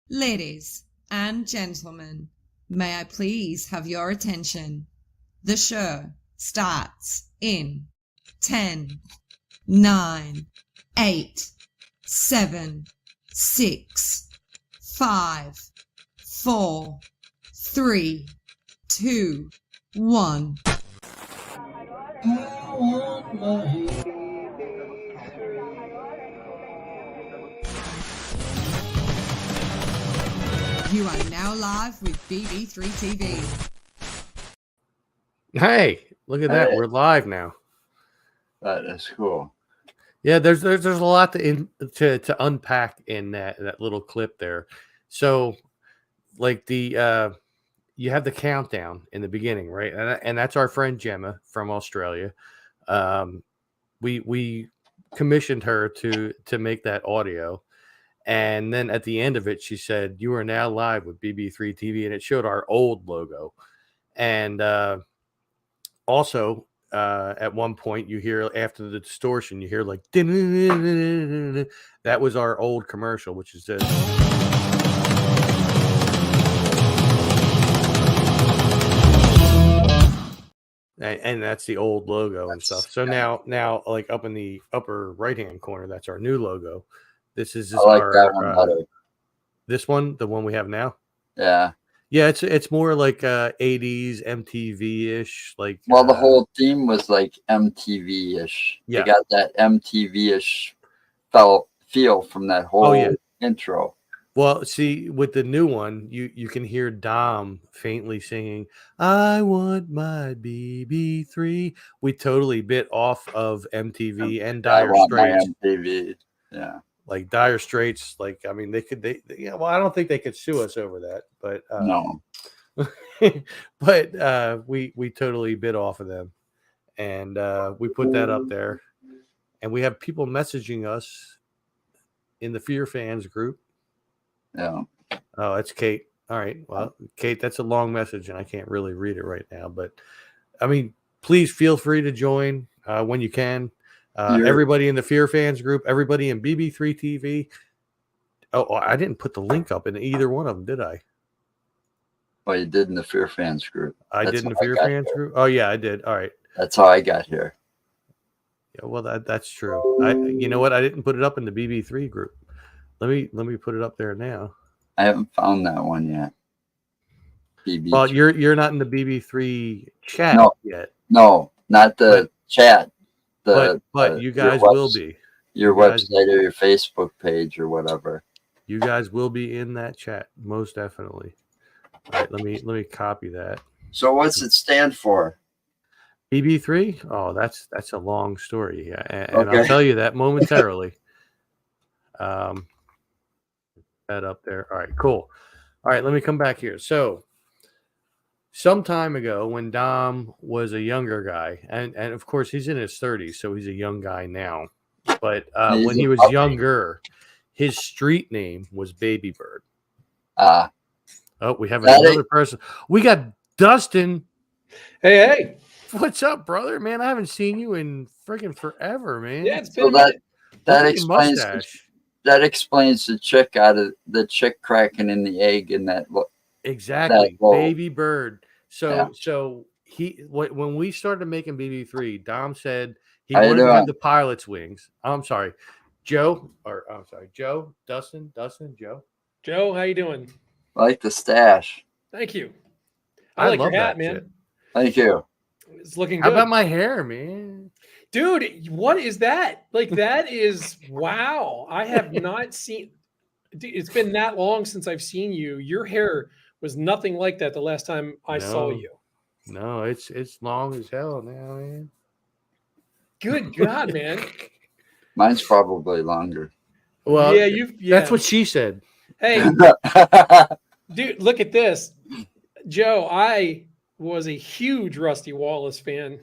Ladies and gentlemen, may I please have your attention? The show starts in 10, 9, 8, 7, 6, 5, 4, 3, 2, 1. You are now live with BB3 TV. Hey, look at that. Hey. We're live now. That is cool. Yeah, there's a lot to unpack in that little clip there. So, like you have the countdown in the beginning, right? And that's our friend Gemma from Australia. We commissioned her to make that audio, and then at the end of it, she said, "You are now live with BB3 TV," and it showed our old logo, and also. At one point, you hear after the distortion, you hear like that was our old commercial, which is this. And that's the old logo and stuff. So now, like up in the upper right hand corner, that's our new logo. This is I like that one better. This one, the one we have now. Yeah. Yeah, it's more like 80s MTV-ish. Like well, the whole theme was like MTV-ish. Yeah. They got that MTV-ish feel from that whole intro. Well, see, with the new one, you can hear Dom faintly singing, "I want my BB3." We totally bit off of MTV and Dire Straits. MTV. Yeah. Like Dire Straits, like I mean, well, I don't think they could sue us over that, but no. But we totally bit off of them, and we put that up there, and we have people messaging us in the Fear Fans group. Yeah. Oh, that's Kate. All right. Well, Kate, that's a long message, and I can't really read it right now. But I mean, please feel free to join when you can. Everybody in the Fear Fans group, everybody in BB3 TV. Oh, I didn't put the link up in either one of them, did I? Well, you did in the Fear Fans group. I did in the Fear Fans group. Oh yeah, I did. All right. That's how I got here. Yeah, well, that's true. You know what? I didn't put it up in the BB3 group. Let me put it up there now. I haven't found that one yet. BB3. Well, you're not in the BB3 chat yet. No, not the chat. But you guys will be. Your website or your Facebook page or whatever. You guys will be in that chat, most definitely. All right, let me copy that. So what's it stand for? BB3? Oh, that's a long story. Yeah, and I'll tell you that momentarily. That up there. All right, cool. All right, let me come back here. So some time ago when Dom was a younger guy, and of course he's in his 30s, so he's a young guy now. But when he was younger, his street name was Baby Bird. Oh, we have another person. We got Dustin. Hey. What's up, brother? Man, I haven't seen you in freaking forever, man. Yeah, it's been that explains that explains the chick cracking in the egg in that. Exactly, Baby Bird. So when we started making BB3, Dom said he wanted to have the pilot's wings. I'm sorry, Joe, Dustin, Joe. Joe, how you doing? I like the stash. Thank you. I like your hat, man. Shit. Thank you. It's looking good. How about my hair, man? Dude, what is that? Like, that is, wow. I have not seen, dude, it's been that long since I've seen you. Your hair was nothing like that the last time I saw you. No, it's long as hell now, man. Good God, man. Mine's probably longer. Well, that's what she said. Hey, dude, look at this. Joe, I was a huge Rusty Wallace fan.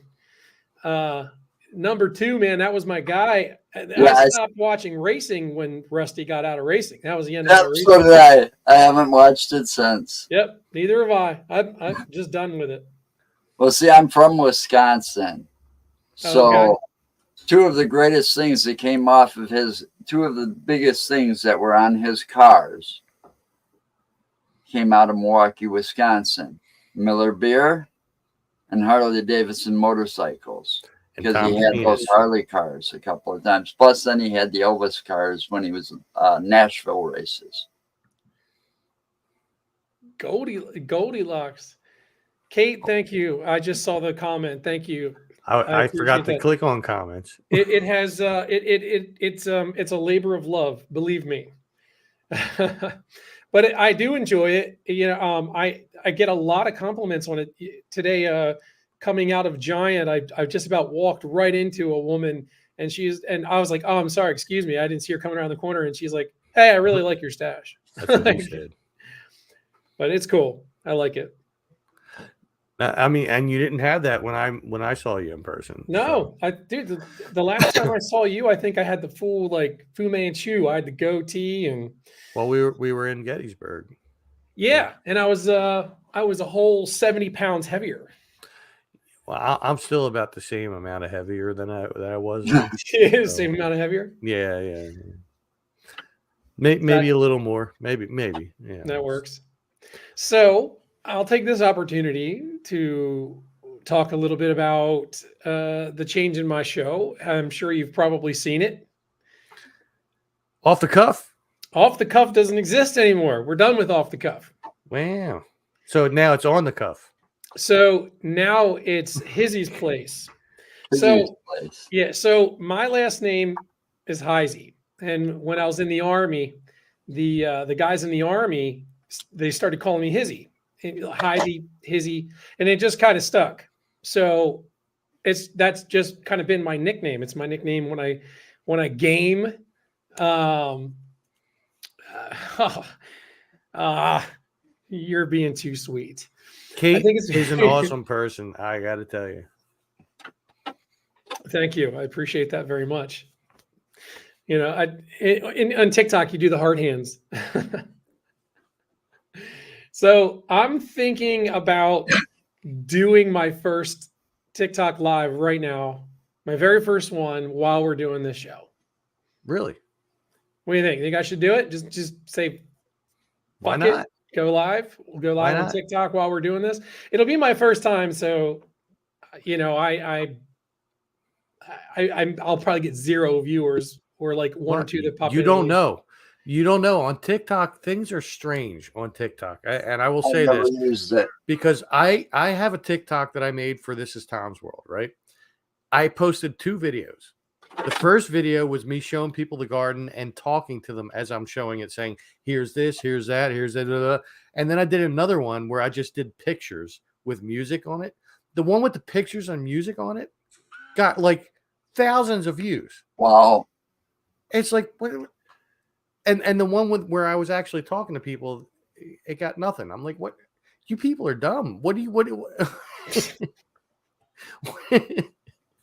Number 2, man, that was my guy. I stopped watching racing when Rusty got out of racing. That was the end of the racing. So did I. I haven't watched it since. Yep, neither have I. I'm just done with it. Well, see, I'm from Wisconsin. So 2 of the greatest things that came off of 2 of the biggest things that were on his cars came out of Milwaukee, Wisconsin. Miller Beer and Harley Davidson motorcycles. Because he had those Harley cars a couple of times. Plus, then he had the Elvis cars when he was Nashville races. Goldilocks. Kate, thank you. I just saw the comment. Thank you. I forgot to click on comments. It has it's a labor of love, believe me. But I do enjoy it. You know, I get a lot of compliments on it today. Coming out of Giant, I just about walked right into a woman, and I was like, "Oh, I'm sorry, excuse me, I didn't see her coming around the corner." And she's like, "Hey, I really like your stash." That's what you said. But it's cool. I like it. I mean, and you didn't have that when I saw you in person. No, dude, the last time I saw you, I think I had the full like Fu Manchu. I had the goatee and. Well, we were in Gettysburg. Yeah, and I was a whole 70 pounds heavier. Well, I'm still about the same amount of heavier than I was. Same amount of heavier. Yeah. Maybe a little more. Maybe. Yeah, that works. So I'll take this opportunity to talk a little bit about the change in my show. I'm sure you've probably seen it. Off the Cuff. Off the Cuff doesn't exist anymore. We're done with Off the Cuff. Wow. So now it's On the Cuff. So now it's Hizzy's Place. Yeah. So my last name is Heisey, and when I was in the Army, the guys in the Army, they started calling me Hizzy, Heisey, Hizzy, and it just kind of stuck. So that's just kind of been my nickname. It's my nickname when I game. You're being too sweet. Kate is an awesome person. I got to tell you. Thank you. I appreciate that very much. You know, on TikTok, you do the heart hands. So I'm thinking about doing my first TikTok live right now, my very first one while we're doing this show. Really? What do you think? Think I should do it? Just say, why not? Go live. We'll go live on TikTok while we're doing this. It'll be my first time, so you know, I'll probably get 0 viewers or like 1 or 2 that pop in. You don't know. On TikTok, things are strange on TikTok, and I will say this because I have a TikTok that I made for This Is Tom's World. Right? I posted 2 videos. The first video was me showing people the garden and talking to them as I'm showing it, saying, here's this, here's that, here's that. And then I did another one where I just did pictures with music on it. The one with the pictures and music on it got like thousands of views. Wow. It's like, and the one where I was actually talking to people, it got nothing. I'm like, what? You people are dumb. What?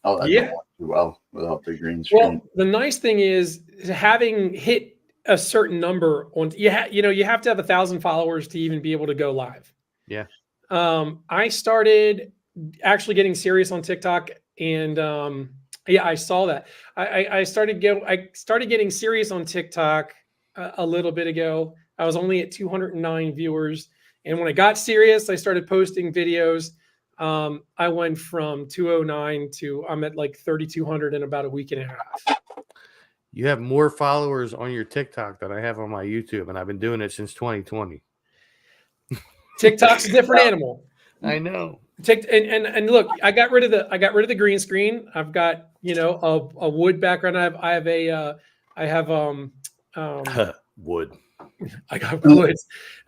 Oh, yeah. Well, without the green screen. Well, the nice thing is having hit a certain number on you have to have 1,000 followers to even be able to go live. Yeah. I started actually getting serious on TikTok, and I saw that. I started getting serious on TikTok a little bit ago. I was only at 209 viewers, and when I got serious, I started posting videos. I went from 209 to I'm at like 3,200 in about a week and a half. You have more followers on your TikTok than I have on my YouTube, and I've been doing it since 2020. TikTok's a different animal. I know. And look, I got rid of the green screen. I've got, you know, a wood background. I have wood. I got wood.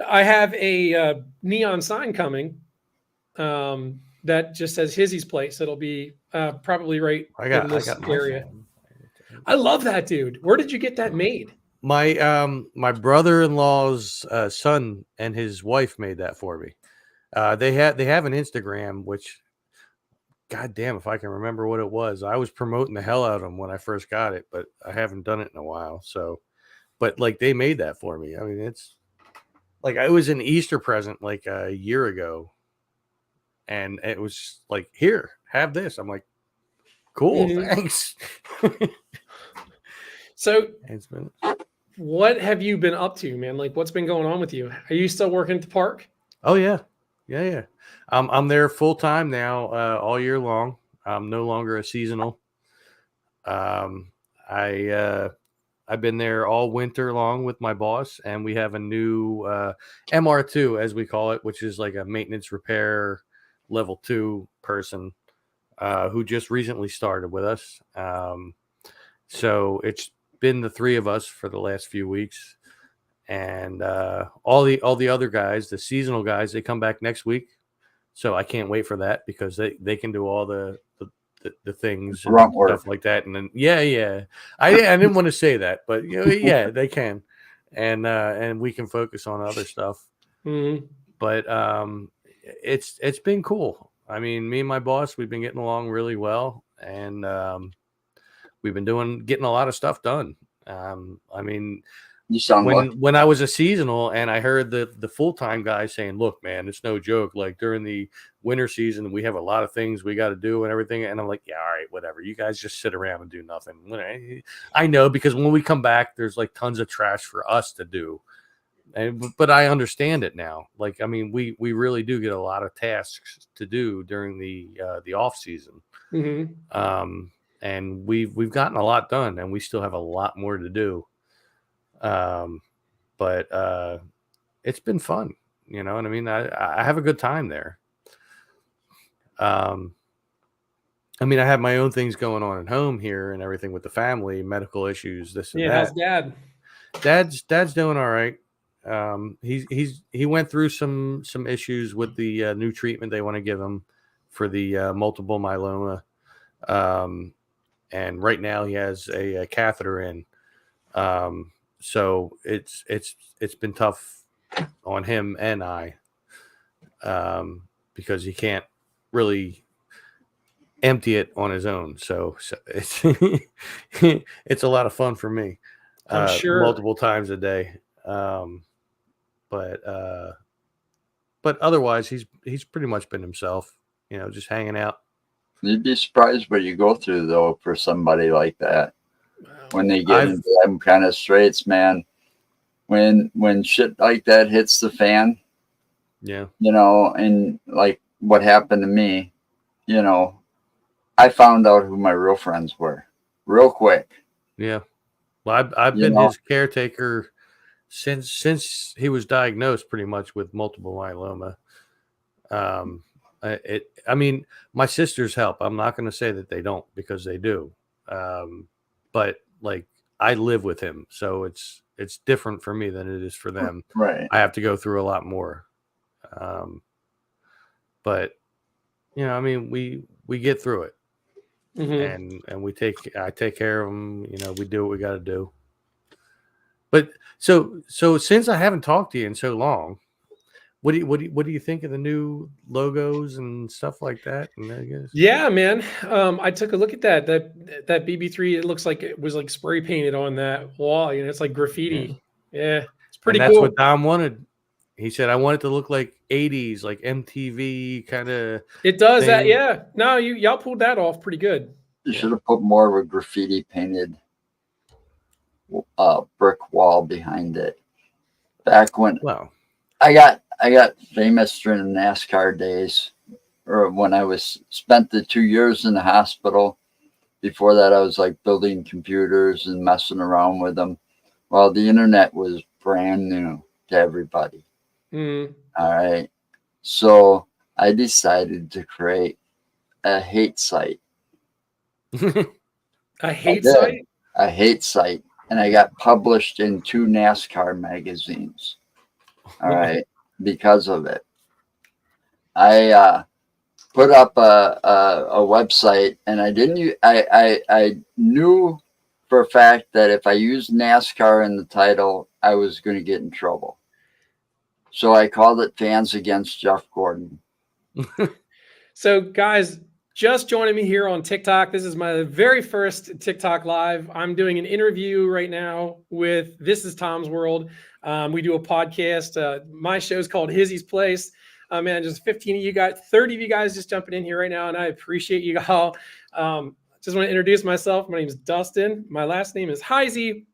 I have a neon sign coming. That just says Hizzy's Place. It'll be probably right in this area. I love that, dude. Where did you get that made? My brother-in-law's son and his wife made that for me. They have an Instagram, which, goddamn, if I can remember what it was. I was promoting the hell out of them when I first got it, but I haven't done it in a while. So, but like they made that for me. I mean, it's like it was an Easter present like a year ago. And it was like, here, have this. I'm like, cool, thanks. So what have you been up to, man? Like, what's been going on with you? Are you still working at the park? Oh yeah, yeah. I'm there full time now, all year long. I'm no longer a seasonal. I've been there all winter long with my boss, and we have a new MR2, as we call it, which is like a maintenance repair level 2 person who just recently started with us. So it's been the 3 of us for the last few weeks, and all the other guys, the seasonal guys, they come back next week. So I can't wait for that because they can do all the things and stuff like that. And then I didn't want to say that, but yeah, they can, and we can focus on other stuff. Mm-hmm. But it's been cool. I mean, me and my boss, we've been getting along really well, and we've been getting a lot of stuff done. I mean, you sound when I was a seasonal and I heard the full-time guy saying, look, man, it's no joke. Like during the winter season, we have a lot of things we got to do and everything. And I'm like, yeah, all right, whatever. You guys just sit around and do nothing. I know, because when we come back, there's like tons of trash for us to do. But I understand it now. Like, I mean, we really do get a lot of tasks to do during the off season. Mm-hmm. And we've gotten a lot done, and we still have a lot more to do. But it's been fun, you know what I mean? I have a good time there. I mean, I have my own things going on at home here and everything with the family, medical issues, this and that. How's Dad? Dad's doing all right. He went through some issues with the new treatment they want to give him for the multiple myeloma. And right now he has a catheter in. So it's been tough on him and I, because he can't really empty it on his own. So it's it's a lot of fun for me. I'm sure multiple times a day. But otherwise he's pretty much been himself, you know, just hanging out. You'd be surprised what you go through though for somebody like that. When they get into them kind of straits, man, when shit like that hits the fan, yeah, you know, and like what happened to me, you know, I found out who my real friends were real quick. Yeah. Well, I've been his caretaker since he was diagnosed pretty much with multiple myeloma. I mean, my sisters help. I'm not going to say that they don't, because they do. But like, I live with him, so it's different for me than it is for them. Right. I have to go through a lot more. But you know, I mean, we get through it, and I take care of them. You know, we do what we got to do. But so since I haven't talked to you in so long, what do you think of the new logos and stuff like that? And I guess, yeah, man. I took a look at that BB3. It looks like it was like spray painted on that wall. You know, it's like graffiti. Yeah, it's pretty cool. That's what Dom wanted. He said, I want it to look like 80s, like MTV kind of. It does thing. That, yeah. No, y'all pulled that off pretty good. You should have put more of a graffiti painted brick wall behind it. Back when I got famous during the NASCAR days, or when I spent the 2 years in the hospital. Before that, I was like building computers and messing around with them, while the internet was brand new to everybody. All right. So I decided to create a hate site. A hate site? A hate site. And I got published in 2 NASCAR magazines. All right. Because of it. I put up a website, and I knew for a fact that if I used NASCAR in the title, I was going to get in trouble. So I called it Fans Against Jeff Gordon. So guys, just joining me here on TikTok. This is my very first TikTok live. I'm doing an interview right now with This Is Tom's World. We do a podcast. My show is called Hizzy's Place. Man, just 15 of you guys, 30 of you guys just jumping in here right now, and I appreciate you all. Just want to introduce myself. My name is Dustin. My last name is Heisey.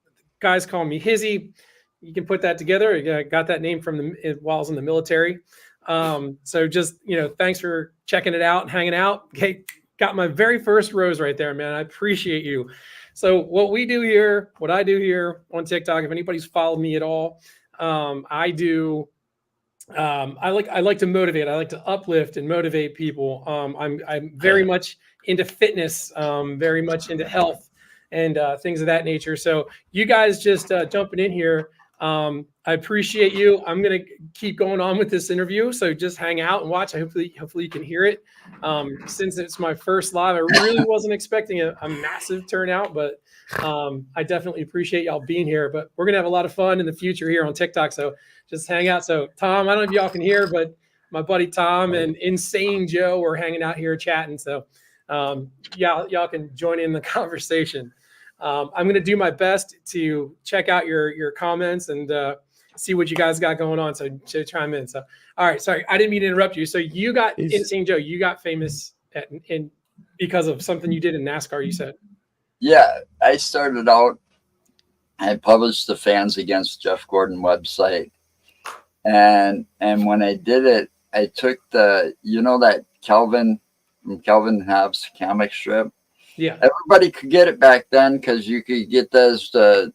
guys call me Hizzy. You can put that together. I got that name from while I was in the military. So just, thanks for checking it out and hanging out. Okay, got my very first rose right there, man. I appreciate you. So what I do here on TikTok, if anybody's followed me at all, I like to motivate. I like to uplift and motivate people. I'm very much into fitness, very much into health and things of that nature. So you guys just jumping in here. I appreciate you. I'm going to keep going on with this interview. So just hang out and watch. Hopefully you can hear it. Since it's my first live, I really wasn't expecting a massive turnout, but I definitely appreciate y'all being here. But we're going to have a lot of fun in the future here on TikTok. So just hang out. So Tom, I don't know if y'all can hear, but my buddy Tom and Insane Joe are hanging out here chatting. So y'all can join in the conversation. I'm going to do my best to check out your comments and see what you guys got going on. So chime in. So, all right. Sorry. I didn't mean to interrupt you. So you got Insane Joe, you got famous because of something you did in NASCAR, you said. Yeah. I started out, I published the Fans Against Jeff Gordon website. And when I did it, I took that Calvin from Calvin Hobbes comic strip. Yeah. Everybody could get it back then because you could get those to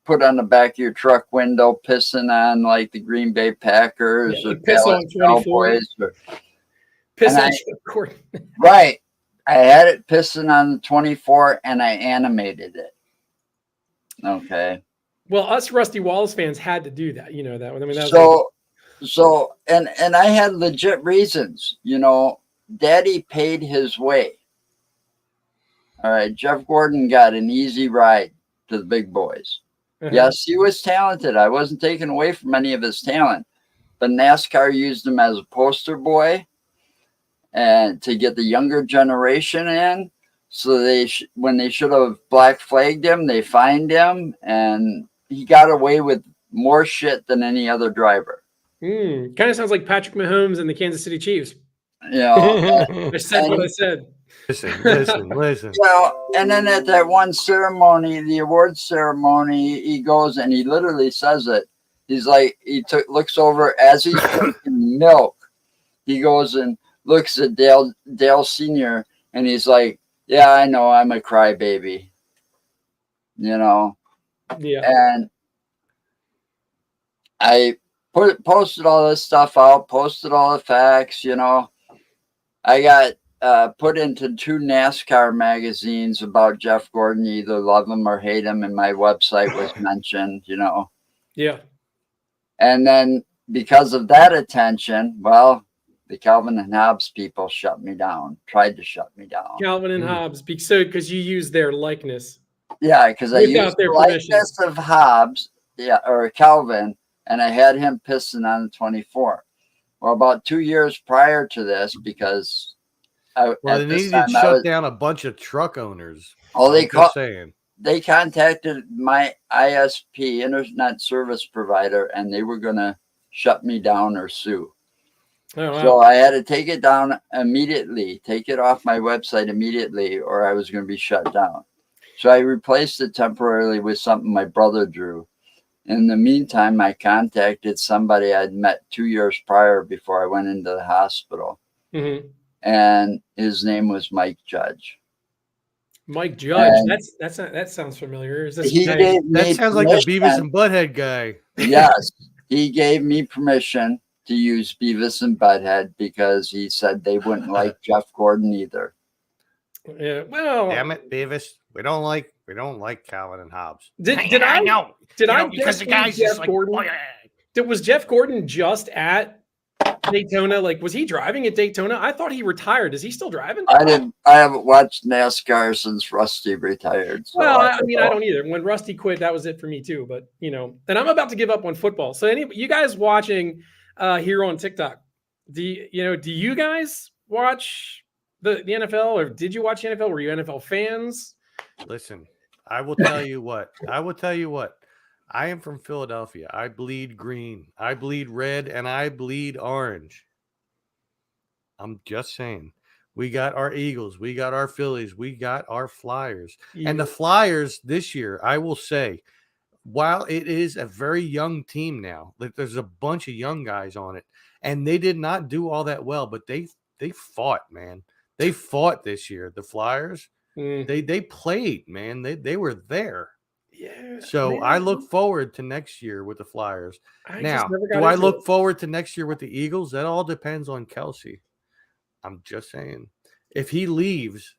put on the back of your truck window, pissing on like the Green Bay Packers or piss on 24. Piss on Gordon. Right. I had it pissing on the 24 and I animated it. Okay. Well, us Rusty Wallace fans had to do that. You know that one. I mean, and I had legit reasons. Daddy paid his way. All right, Jeff Gordon got an easy ride to the big boys. Uh-huh. Yes, he was talented. I wasn't taking away from any of his talent, but NASCAR used him as a poster boy and to get the younger generation in. So when they should have black flagged him, they fined him, and he got away with more shit than any other driver. Kind of sounds like Patrick Mahomes and the Kansas City Chiefs. I said what I said. Listen. And then at that one ceremony, the awards ceremony, he goes and he literally says it. He's like, looks over as he's drinking milk. He goes and looks at Dale Sr. and he's like, yeah, I know, I'm a crybaby. Yeah. And I posted all this stuff out, posted all the facts, I got put into 2 NASCAR magazines about Jeff Gordon. You either love him or hate him, and my website was mentioned, Yeah. And then because of that attention, well, the Calvin and Hobbes people tried to shut me down. Calvin and Hobbes, because you use their likeness. Yeah, because I used the likeness of Hobbes, or Calvin, and I had him pissing on the 24. Well, about 2 years prior to this, because they needed to shut down a bunch of truck owners. Oh, they contacted my ISP, Internet Service Provider, and they were going to shut me down or sue. Oh, wow. So I had to take it down immediately, take it off my website immediately, or I was going to be shut down. So I replaced it temporarily with something my brother drew. In the meantime, I contacted somebody I'd met 2 years prior before I went into the hospital. Mm-hmm. And his name was Mike Judge. Mike Judge. That sounds familiar. That sounds like the Beavis and Butthead guy. Yes. He gave me permission to use Beavis and Butthead because he said they wouldn't like Jeff Gordon either. Yeah. Well, damn it, Beavis. We don't like Calvin and Hobbes. Did I know? Because the guy's just like, was Jeff Gordon just at Daytona? Like, was he driving at Daytona? I thought he retired. Is he still driving? I haven't watched NASCAR since Rusty retired. So well, I don't either. When Rusty quit, that was it for me too. But and I'm about to give up on football. So you guys watching here on TikTok, do you guys watch the NFL, or did you watch the NFL? Were you NFL fans? Listen, I will tell you what. I am from Philadelphia. I bleed green. I bleed red, and I bleed orange. I'm just saying. We got our Eagles. We got our Phillies. We got our Flyers. Yeah. And the Flyers this year, I will say, while it is a very young team now, like there's a bunch of young guys on it, and they did not do all that well, but they fought, man. They fought this year. The Flyers, they played, man. They were there. Yeah. So man. I look forward to next year with the Flyers. Now, do I into look it. forward to next year with the Eagles? That all depends on Kelsey. I'm just saying. If he leaves,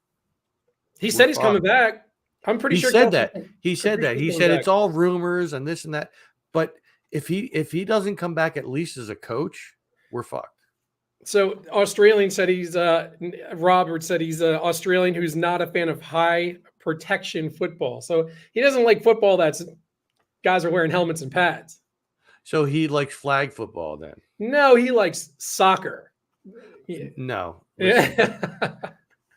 He said he's fucked. coming back. I'm pretty He sure said Kelsey- that. He said that. He coming said back. it's all rumors and this and that. But if he doesn't come back at least as a coach, we're fucked. So Australian said he's Robert said he's an Australian who's not a fan of high protection football. So he doesn't like football that's guys are wearing helmets and pads. So he likes flag football then? No, he likes soccer. Yeah. No. Listen, Yeah.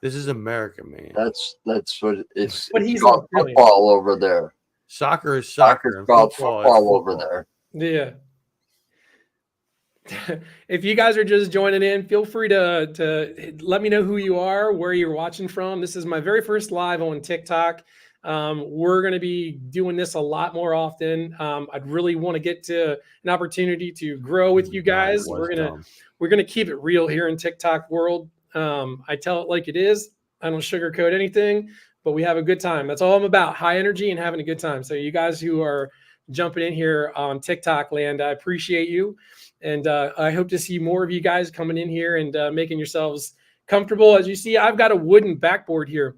this is America, man. That's what it's. But it's he's called Australian. football over there. Soccer is soccer. Soccer's and called football is football over football. there. Yeah. If you guys are just joining in, feel free to let me know who you are, where you're watching from. This is my very first live on TikTok. We're going to be doing this a lot more often. I'd really want to get to an opportunity to grow with you guys. That was dumb. We're gonna keep it real here in TikTok world. I tell it like it is. I don't sugarcoat anything, but we have a good time. That's all I'm about: high energy and having a good time. So you guys who are jumping in here on TikTok land, I appreciate you. And I hope to see more of you guys coming in here and making yourselves comfortable. As you see, I've got a wooden backboard here.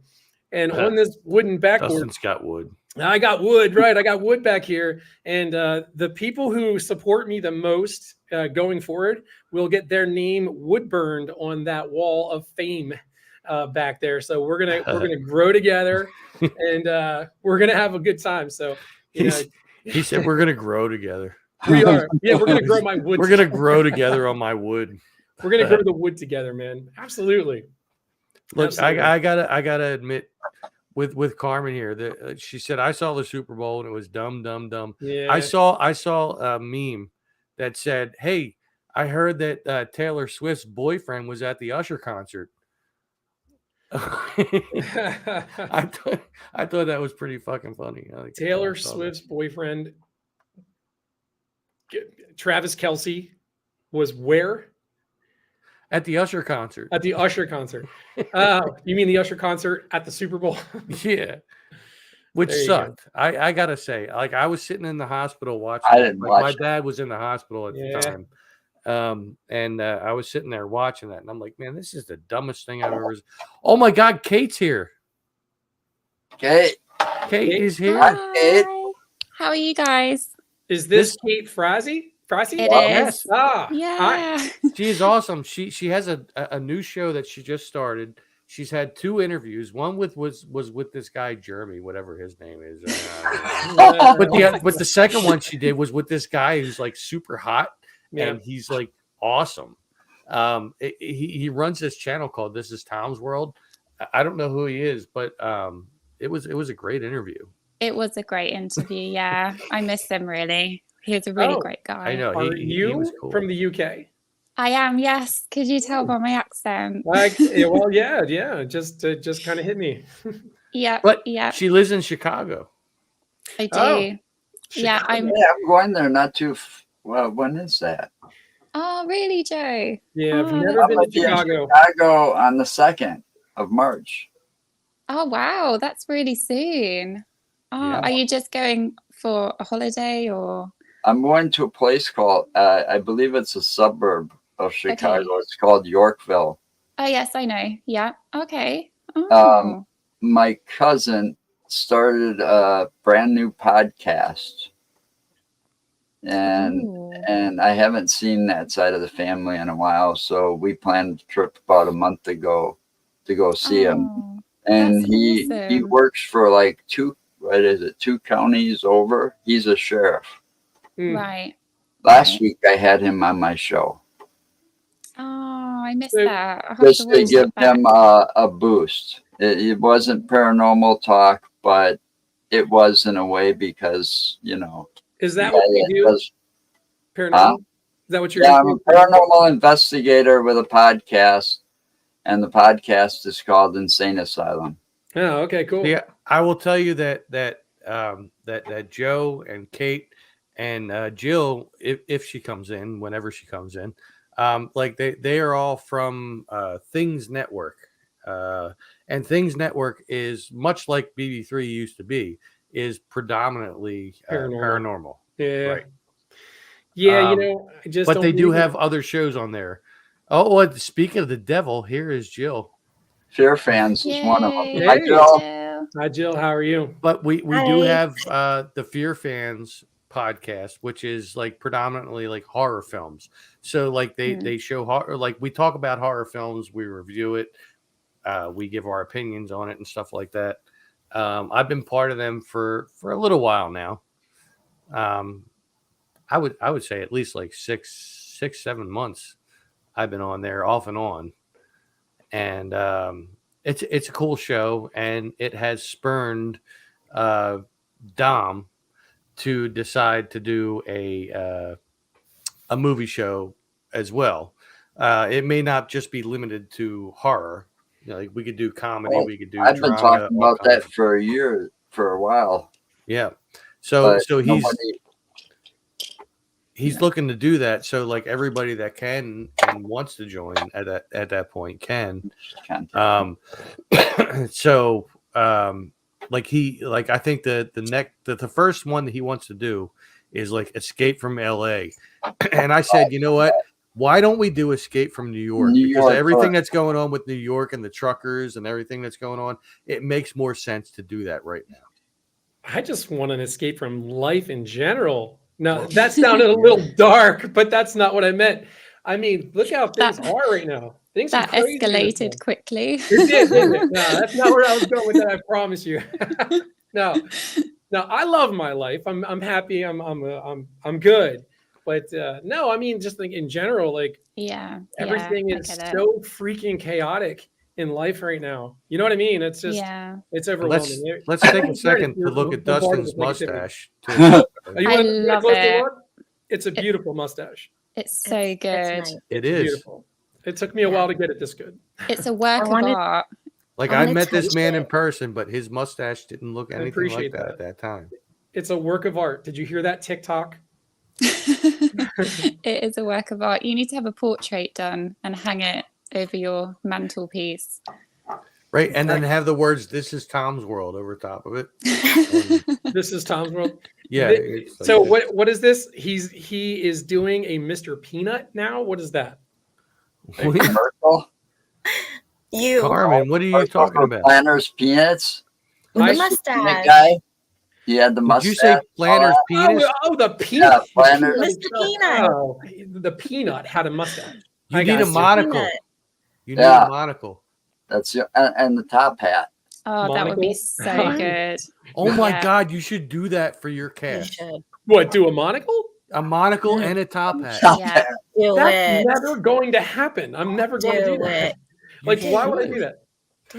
And on this wooden backboard, Dustin's got wood. I got wood, right? I got wood back here. And the people who support me the most going forward will get their name wood burned on that wall of fame back there. So we're gonna grow together and we're gonna have a good time. So you know, He said we're gonna grow together. we are. Yeah, we're gonna grow my wood. We're gonna grow together on my wood. We're gonna grow the wood together, man. Absolutely. Look, Absolutely. I gotta admit, with Carmen here, that she said I saw the Super Bowl and it was dumb. Yeah. I saw a meme that said, "Hey, I heard that Taylor Swift's boyfriend was at the Usher concert." I thought that was pretty fucking funny. Taylor I saw that. Swift's boyfriend, Travis Kelce, was where? At the Usher concert. At the Usher concert. You mean the Usher concert at the Super Bowl? Yeah. Which There you go. sucked. I gotta say, like I was sitting in the hospital watching. I didn't my watch it. dad was in the hospital at Yeah. the time. And I was sitting there watching that, and I'm like, man, this is the dumbest thing I've ever. Oh my God, Kate's here. Okay. Kate is here. Hi, Kate. Hi. How are you guys? Is this Kate Frazee? Frazee? It Yes. is. Ah, Yeah. hi. She is awesome. She has a new show that she just started. She's had 2 interviews. One was with this guy Jeremy, whatever his name is. But the second one she did was with this guy who's like super hot, Yeah. and he's like awesome. He runs this channel called This Is Tom's World. I don't know who he is, but it was a great interview. It was a great interview. Yeah. I miss him really. He's a really Oh, great guy. I know. Are He you was cool. from the UK? I am, yes. Could you tell by my accent? Well, yeah. Just kind of hit me. Yeah. But Yeah. she lives in Chicago. I do. Oh. Yeah. I'm. Yeah, I'm going there not too. Well, when is that? Oh, really, Joe? Yeah, I've Oh, never I'm been gonna to be in Chicago. Chicago on the 2nd of March. Oh, wow. That's really soon. Oh, Yeah. are you just going for a holiday or? I'm going to a place called, I believe it's a suburb of Chicago. It's called Yorkville. Oh, yes, I know. Yeah. Okay. Oh. My cousin started a brand new podcast, and Ooh. and I haven't seen that side of the family in a while. So we planned a trip about a month ago to go see him. Oh, And that's he awesome. works for like 2 counties over. He's a sheriff. Hmm. Right. Last Right. week I had him on my show Oh, I missed So- that. I'll have just to watch give that back. him a boost. It wasn't paranormal talk, but it was in a way because, you know. Is that yeah, what you it do? was- Paranormal? Huh? Is that what you're Yeah, I'm doing? a paranormal investigator with a podcast, and the podcast is called Insane Asylum. Oh, okay, cool. Yeah, I will tell you that that Joe and Kate and Jill, if she comes in, whenever she comes in, like they are all from Things Network, and Things Network is much like BB3 used to be, is predominantly paranormal. Yeah. Right. Yeah, I just. But they do have other shows on there. Oh, well, speaking of the devil, here is Jill. Fear Fans is one of them. Yay. Hi, Jill. Hi, Jill. How are you? But we do have the Fear Fans podcast, which is like predominantly like horror films. So like they show horror, like we talk about horror films, we review it, we give our opinions on it and stuff like that. I've been part of them for a little while now. I would say at least like 6-7 months I've been on there off and on. And it's a cool show, and it has spurned Dom to decide to do a movie show as well. It may not just be limited to horror. Like we could do comedy, we could do. I've been talking about that for a while. Yeah, so he's looking to do that. So like everybody that can and wants to join at that point can. So I think the first one that he wants to do is like Escape from LA. And I said, you know what? Why don't we do Escape from New York? Because everything that's going on with New York and the truckers and everything that's going on, it makes more sense to do that right now. I just want an escape from life in general. No, that sounded a little dark, but that's not what I meant. I mean, look how things are right now. Things that are crazy escalated quickly. It did, didn't it? No, that's not where I was going with that. I promise you. No, I love my life. I'm happy. I'm good. But no, I mean, just like in general, like everything is so freaking chaotic in life right now. You know what I mean? It's just it's overwhelming. Let's take a second to look at Dustin's mustache. I love it. It's a beautiful mustache. It's so good. Nice. It is beautiful. It took me a while to get it this good. It's a work of art. Like I met this man in person, but his mustache didn't look anything like that at that time. It's a work of art. Did you hear that, TikTok? It is a work of art. You need to have a portrait done and hang it over your mantelpiece. Right, and then have the words "This is Tom's World" over top of it. This is Tom's World. Yeah. So what is this? He is doing a Mr. Peanut now. What is that? Commercial? Carmen, what are you talking about? Planters Peanuts. The mustache. Guy. He had the mustache. Did you say Planters Penis? Oh, the Peanut. Yeah, Planters. Mr. Peanut. Oh, the Peanut had a mustache. You need a monocle. Peanut. You need a monocle. That's and the top hat. Oh, that would be so good. Oh my God, you should do that for your cast. What, do a monocle? A monocle and a top hat. That's never going to happen. I'm never going to do that. Like, why would I do that?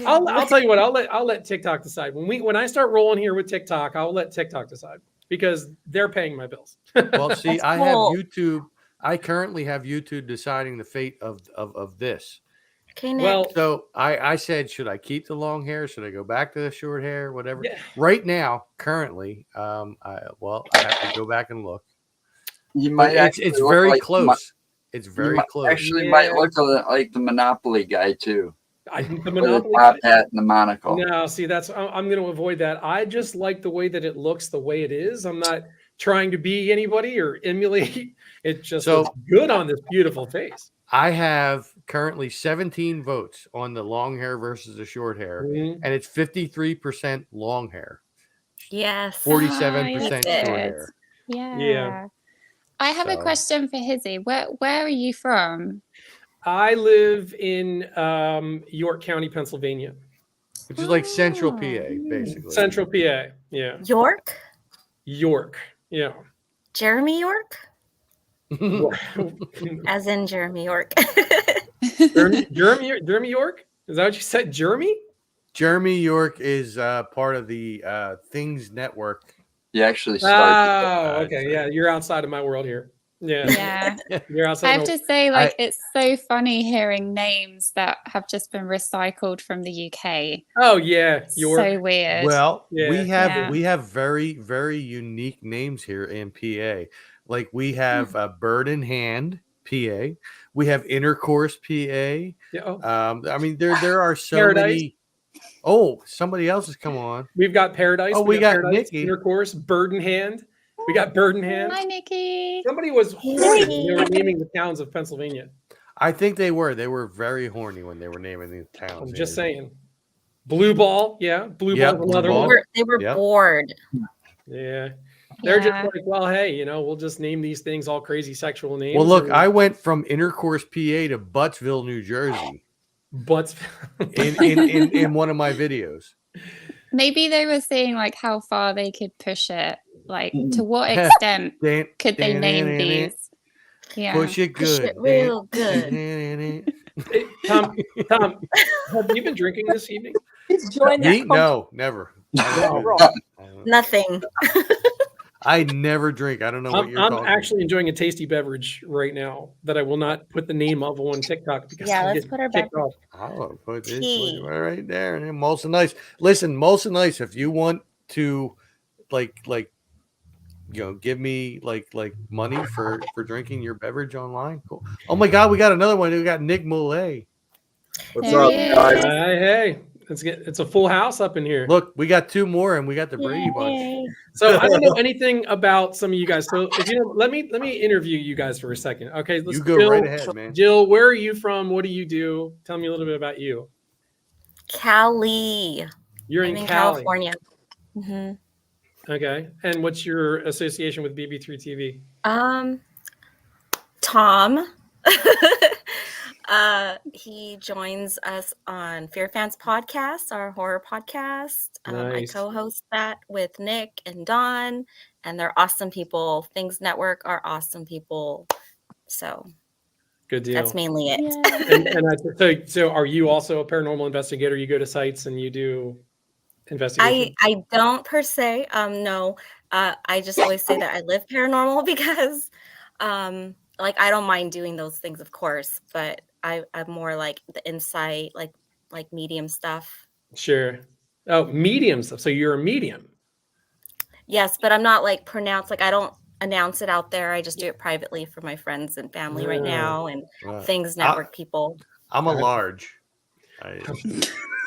I'll tell you what. I'll let TikTok decide. When I start rolling here with TikTok, I'll let TikTok decide because they're paying my bills. Well, see, I have YouTube. I currently have YouTube deciding the fate of this. Okay, Nick. Well, so I said, should I keep the long hair? Should I go back to the short hair? Whatever. Yeah. Right now, currently, I have to go back and look. You might. It's very close. It's very close. Actually, might look like the Monopoly guy too. The Monopoly top hat and the monocle. No, see, I'm going to avoid that. I just like the way that it looks, the way it is. I'm not trying to be anybody or emulate. It just looks good on this beautiful face. I have currently 17 votes on the long hair versus the short hair, and it's 53% long hair. Yes. 47% short hair. Yeah. I have a question for Hizzy. Where are you from? I live in York County, Pennsylvania. Which is like central PA, basically. Central PA, yeah. York? York, yeah. Jeremy York? As in Jeremy York. Jeremy York? Is that what you said? Jeremy? Jeremy York is part of the Things Network. He actually started. Oh, okay. Yeah, you're outside of my world here. Yeah. Yeah. You're outside. I have to say, like, I- it's so funny hearing names that have just been recycled from the UK. Oh yeah, York. So weird. Well, Yeah, yeah. we have very, very unique names here in PA. Like we have Bird in Hand, PA. We have Intercourse, PA. yeah. Oh, I mean, there are so Paradise. many. Oh, somebody else has come on. we've got Paradise. Oh, we got Paradise, Nikki. Intercourse, Bird in Hand. We got Bird in Hand. Hi, Nikki. Somebody was horny when they were naming the towns of Pennsylvania. I think they were. They were very horny when they were naming these towns. I'm just saying. Blue Ball, yeah. Blue Yeah, Ball, Blue another Ball. one. They were Yep. bored. Yeah. They're Yeah. just like, well, hey, we'll just name these things all crazy sexual names. Well, look, and- I went from Intercourse, PA to Buttsville, New Jersey Butts. in one of my videos. Maybe they were seeing like how far they could push it. Like, to what extent Dan- could they dan- name dan- dan- these? Yeah. Push it Push good. it real good. Hey, Tom, have you been drinking this evening? Just join Me? that. No, never. Nothing. I never drink. I don't know what you're I'm talking actually enjoying a tasty beverage right now that I will not put the name of on TikTok because Yeah, I'll let's get put our kicked beverage. off. I'll put this Tea. one right there. And Molson Ice. Listen, Molson Ice, if you want to give me like money for drinking your beverage online, cool. Oh my god, we got another one. We got Nick Moulet. What's There up, he is. guys? Hey, it's a full house up in here. Look, we got two more and we got the Brady bunch. Yay. So I don't know anything about some of you guys. So if you know, let me interview you guys for a second. Okay, You go Jill, right ahead, man. Jill, where are you from? What do you do? Tell me a little bit about you. Cali. You're I'm in in Cali. California. hmm Okay, and what's your association with BB3 TV? Tom. He joins us on Fear Fans podcast, our horror podcast. Nice. I co-host that with Nick and Don, and they're awesome people. Things Network are awesome people. So Good deal. that's mainly it. So are you also a paranormal investigator? You go to sites and you do investigation? I don't per se. No. I just always say that I live paranormal because like I don't mind doing those things, of course, but I'm more like the insight, like medium stuff. Sure. Oh, medium stuff. So you're a medium. Yes, but I'm not like pronounced, like I don't announce it out there. I just do it privately for my friends and family right Yeah. now and Right. Things Network people. I'm a large.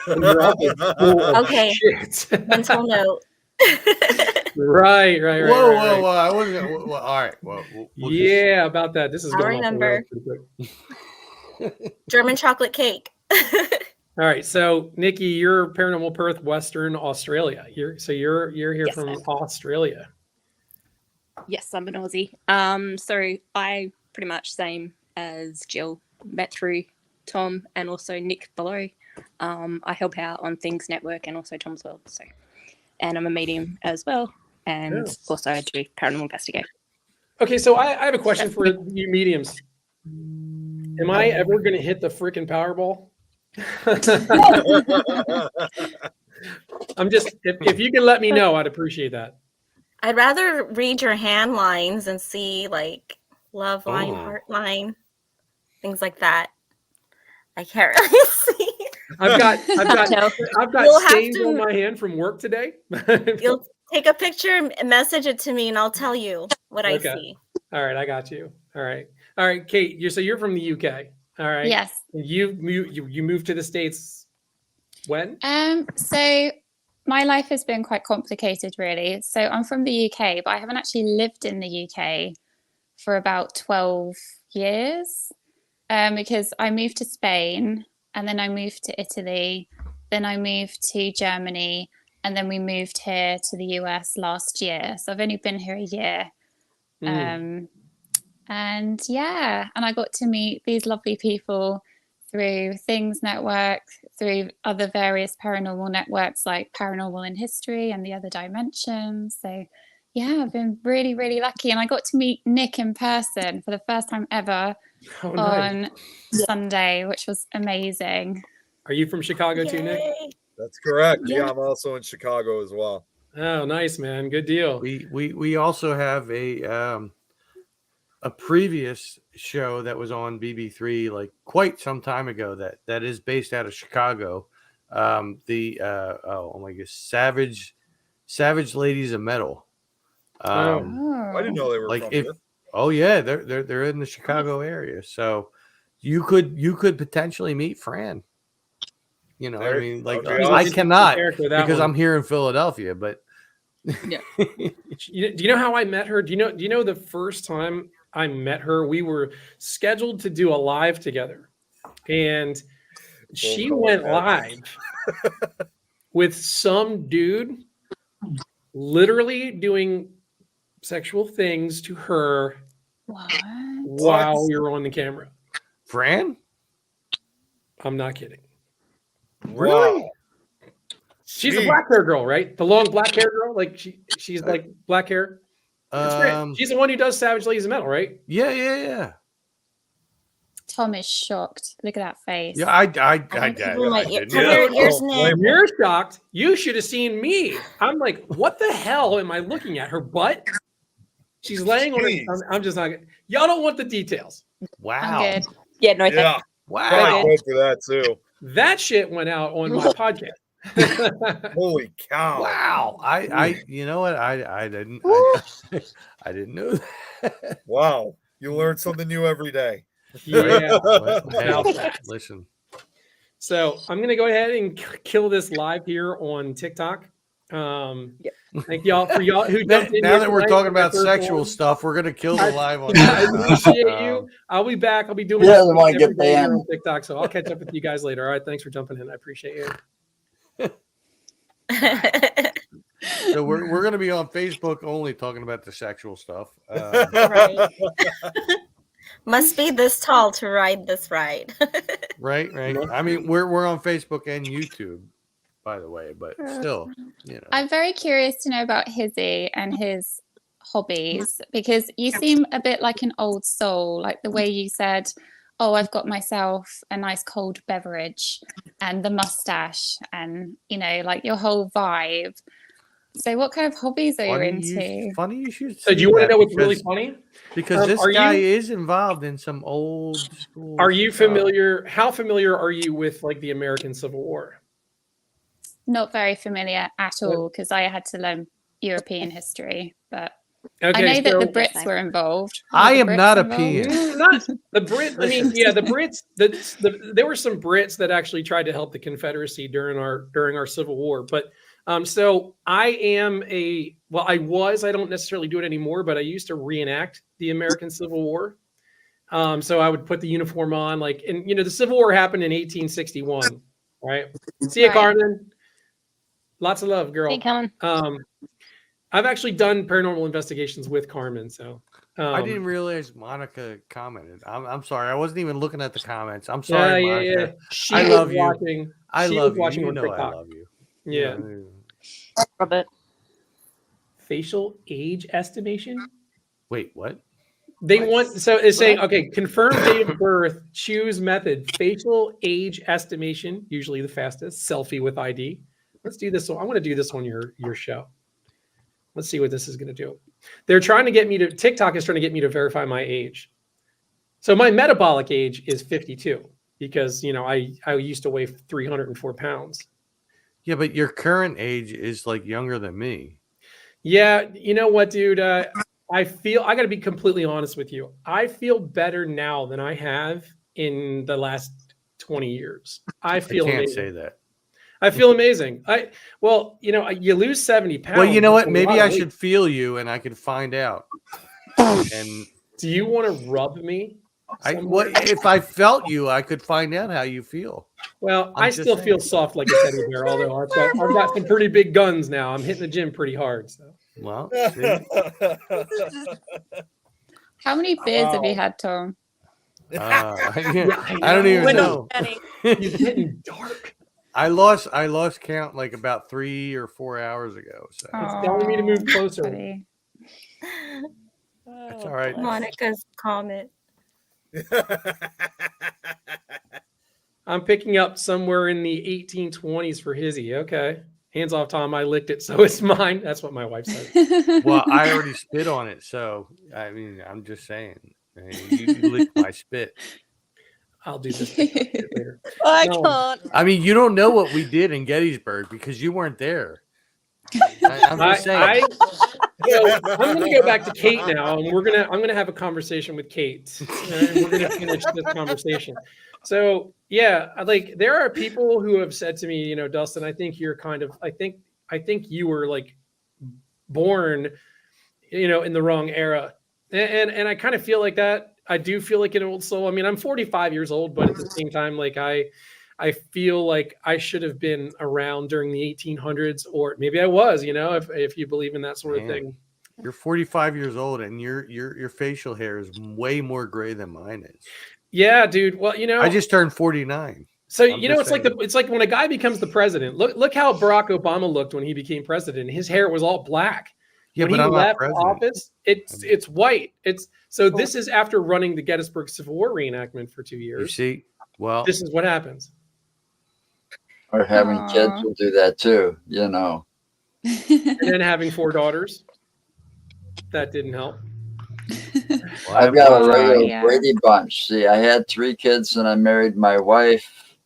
Okay. Shit. Mental note. Right. Whoa. I wasn't. Well, all right. Well, we'll just- Yeah, about that. This is I going off the remember. rails pretty quick. German chocolate cake. All right. So Nikki, you're Paranormal Perth, Western Australia. You're here Yes, from ma'am. Australia. Yes, I'm an Aussie. So I pretty much same as Jill, met through Tom and also Nick below. I help out on Things Network and also Tom's World. So, and I'm a medium as well, and Yeah. also I do paranormal investigation. Okay, so I have a question for you mediums. Am I ever going to hit the freaking Powerball? I'm just, if you can let me know, I'd appreciate that. I'd rather read your hand lines and see like love line, Oh. heart line, things like that. I can't really see. I've got You'll have stains to- on my hand from work today. You'll take a picture and message it to me, and I'll tell you what I Okay. see. All right, I got you. All right, Kate. You're from the UK. All right. Yes. You moved to the States when? So my life has been quite complicated, really. So I'm from the UK, but I haven't actually lived in the UK for about 12 years because I moved to Spain and then I moved to Italy, then I moved to Germany, and then we moved here to the US last year. So I've only been here a year. And yeah, and I got to meet these lovely people through Things Network, through other various paranormal networks like Paranormal in History and The Other Dimensions. So yeah, I've been really, really lucky. And I got to meet Nick in person for the first time ever Oh, nice. on Sunday, which was amazing. Are you from Chicago too, Nick? Yay. That's correct. Yeah. Yeah, I'm also in Chicago as well. Oh, nice, man. Good deal. We also have a a previous show that was on BB3 like quite some time ago that is based out of Chicago. Oh my gosh, Savage Ladies of Metal. I didn't know they were like from if here. oh yeah, they're in the Chicago area, so you could potentially meet Fran. You know, I mean, like Okay. I cannot Character, that because one. I'm here in Philadelphia, but Do you know how I met her? Do you know the first time I met her, we were scheduled to do a live together, and she went live with some dude literally doing sexual things to her while we were on the camera. Fran? I'm not kidding. Really? She's a black hair girl, right? The long black hair girl, like she's like black hair. That's Fran. She's the one who does Savage Ladies of Metal, right? Yeah. Tom is shocked. Look at that face. Yeah, I didn't. You're shocked. You should have seen me. I'm like, what the hell am I looking at? Her butt? She's laying on her. I'm just not. Y'all don't want the details. Wow. I'm good. Yeah, no, Yeah. Wow. Probably good for that too. That shit went out on my podcast. Holy cow! Wow. I you know what? I didn't I didn't know that. Wow. You learn something new every day. Yeah. Hey, listen. So I'm gonna go ahead and kill this live here on TikTok. Thank y'all for y'all who jumped in. Now that we're tonight talking for my about first sexual one. stuff, we're gonna kill the live on I TikTok. appreciate you. I'll be back. I'll be doing Yeah, this the one every get day here banned. on TikTok. So I'll catch up with you guys later. All right. Thanks for jumping in. I appreciate you. So we're gonna be on Facebook only talking about the sexual stuff. Right. Must be this tall to ride this ride. Right. I mean, we're on Facebook and YouTube, by the way, but still, you know. I'm very curious to know about Hizzy and his hobbies because you seem a bit like an old soul, like the way you said, oh, I've got myself a nice cold beverage and the mustache and, you know, like your whole vibe. So what kind of hobbies are you into? Funny you should. So do you want to know what's really funny? Because this guy is involved in some old school. Are you stuff. familiar? How familiar are you with like the American Civil War? Not very familiar at all because I had to learn European history, but Okay, I know that so- the Brits were involved. I Were the am Brits not a involved? peon. Not the Brits. I mean, yeah, the Brits. There were some Brits that actually tried to help the Confederacy during our Civil War. But so I am I was. I don't necessarily do it anymore, but I used to reenact the American Civil War. So I would put the uniform on, like, and you know, the Civil War happened in 1861, right? See you, Right. Carmen. Lots of love, girl. Hey, Carmen. I've actually done paranormal investigations with Carmen, so I didn't realize Monica commented. I'm sorry. I wasn't even looking at the comments. I'm sorry, Monica. She I was love you. watching. I she love was you. watching You on know I TikTok. love you. Yeah. Robert. Facial age estimation. Wait, what? They want so it's saying okay, confirm date of birth, choose method, facial age estimation, usually the fastest, selfie with ID. Let's do this one. I want to do this on your show. Let's see what this is going to do. They're trying to get me to TikTok is trying to get me to verify my age. So my metabolic age is 52 because you know I used to weigh 304 pounds. Yeah, but your current age is like younger than me. Yeah, you know what, dude? I got to be completely honest with you. I feel better now than I have in the last 20 years. I feel I can't amazing. say that. I feel amazing. You know, you lose 70 pounds. Well, you know what? that's a Maybe lot I of weight. should feel you and I could find out. And Do you want to rub me? somewhere? if I felt you, I could find out how you feel. Well, I'm I just still saying. feel soft like a teddy bear, although I've got some pretty big guns now. I'm hitting the gym pretty hard. So. Well, see? How many beers have you had, Tom? I don't even We're know. not Danny. It's getting dark. I lost count like about 3 or 4 hours ago. So It's telling me to move closer. Buddy. that's all right. Monica's comment. I'm picking up somewhere in the 1820s for Hizzy. Okay. Hands off, Tom. I licked it, so it's mine. That's what my wife said. Well, I already spit on it, so I mean, I'm just saying. You licked my spit. I'll do this later. I No. can't. I mean, you don't know what we did in Gettysburg because you weren't there. I'm just saying. I'm going to go back to Kate now, and I'm going to have a conversation with Kate, and we're going to finish this conversation. So yeah, like there are people who have said to me, you know, Dustin, I think you're kind of, I think you were like born, you know, in the wrong era, and I kind of feel like that. I do feel like an old soul. I mean, I'm 45 years old, but at the same time, like I feel like I should have been around during the 1800s, or maybe I was, you know, if you believe in that sort of thing. You're 45 years old, and your facial hair is way more gray than mine is. Yeah, dude. Well, you know, I just turned 49. So you know, it's like when a guy becomes the president. Look how Barack Obama looked when he became president. His hair was all black. Yeah, when but he I'm not left president. office, it's white. This is after running the Gettysburg Civil War reenactment for 2 years. You see, well, this is what happens. Or having kids will do that too, you know. And then having 4 daughters. That didn't help. Well, I've got a regular Brady bunch. See, I had 3 kids and I married my wife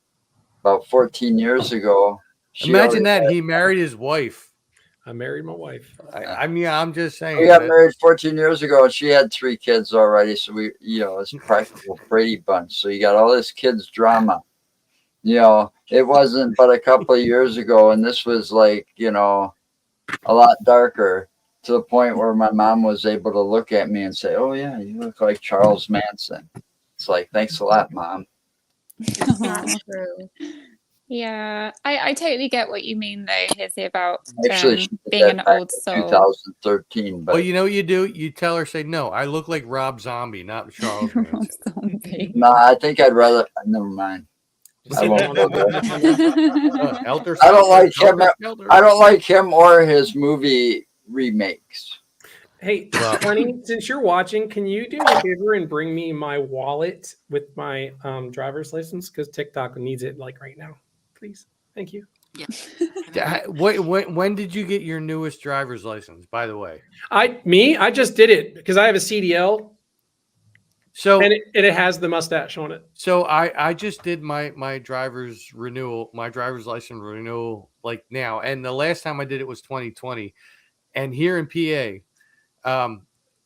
about 14 years ago. Imagine that he married his wife. I married my wife. I mean, I'm just saying. We got married 14 years ago and she had 3 kids already. So we, you know, it's a practical Brady bunch. So you got all this kids drama. You know, it wasn't but a couple of years ago. And this was like, you know, a lot darker, to the point where my mom was able to look at me and say, "Oh yeah, you look like Charles Manson." It's like, thanks a lot, Mom. That's true. Yeah, I totally get what you mean though, Hizzy, about Actually, she did being that an back old in soul. 2013. But Well, you know what you do? You tell her, say, "No, I look like Rob Zombie, not Charles Manson." no, I think I'd rather. Never mind. I won't go there. Elder I don't like him. Elder. I don't like him or his movie remakes. Hey, honey, since you're watching, can you do me a favor and bring me my wallet with my driver's license? Because TikTok needs it like right now. Please. Thank you. When did you get your newest driver's license, by the way? I just did it because I have a CDL. So and it has the mustache on it. So I just did my driver's renewal, my driver's license renewal like now. And the last time I did it was 2020. And here in PA,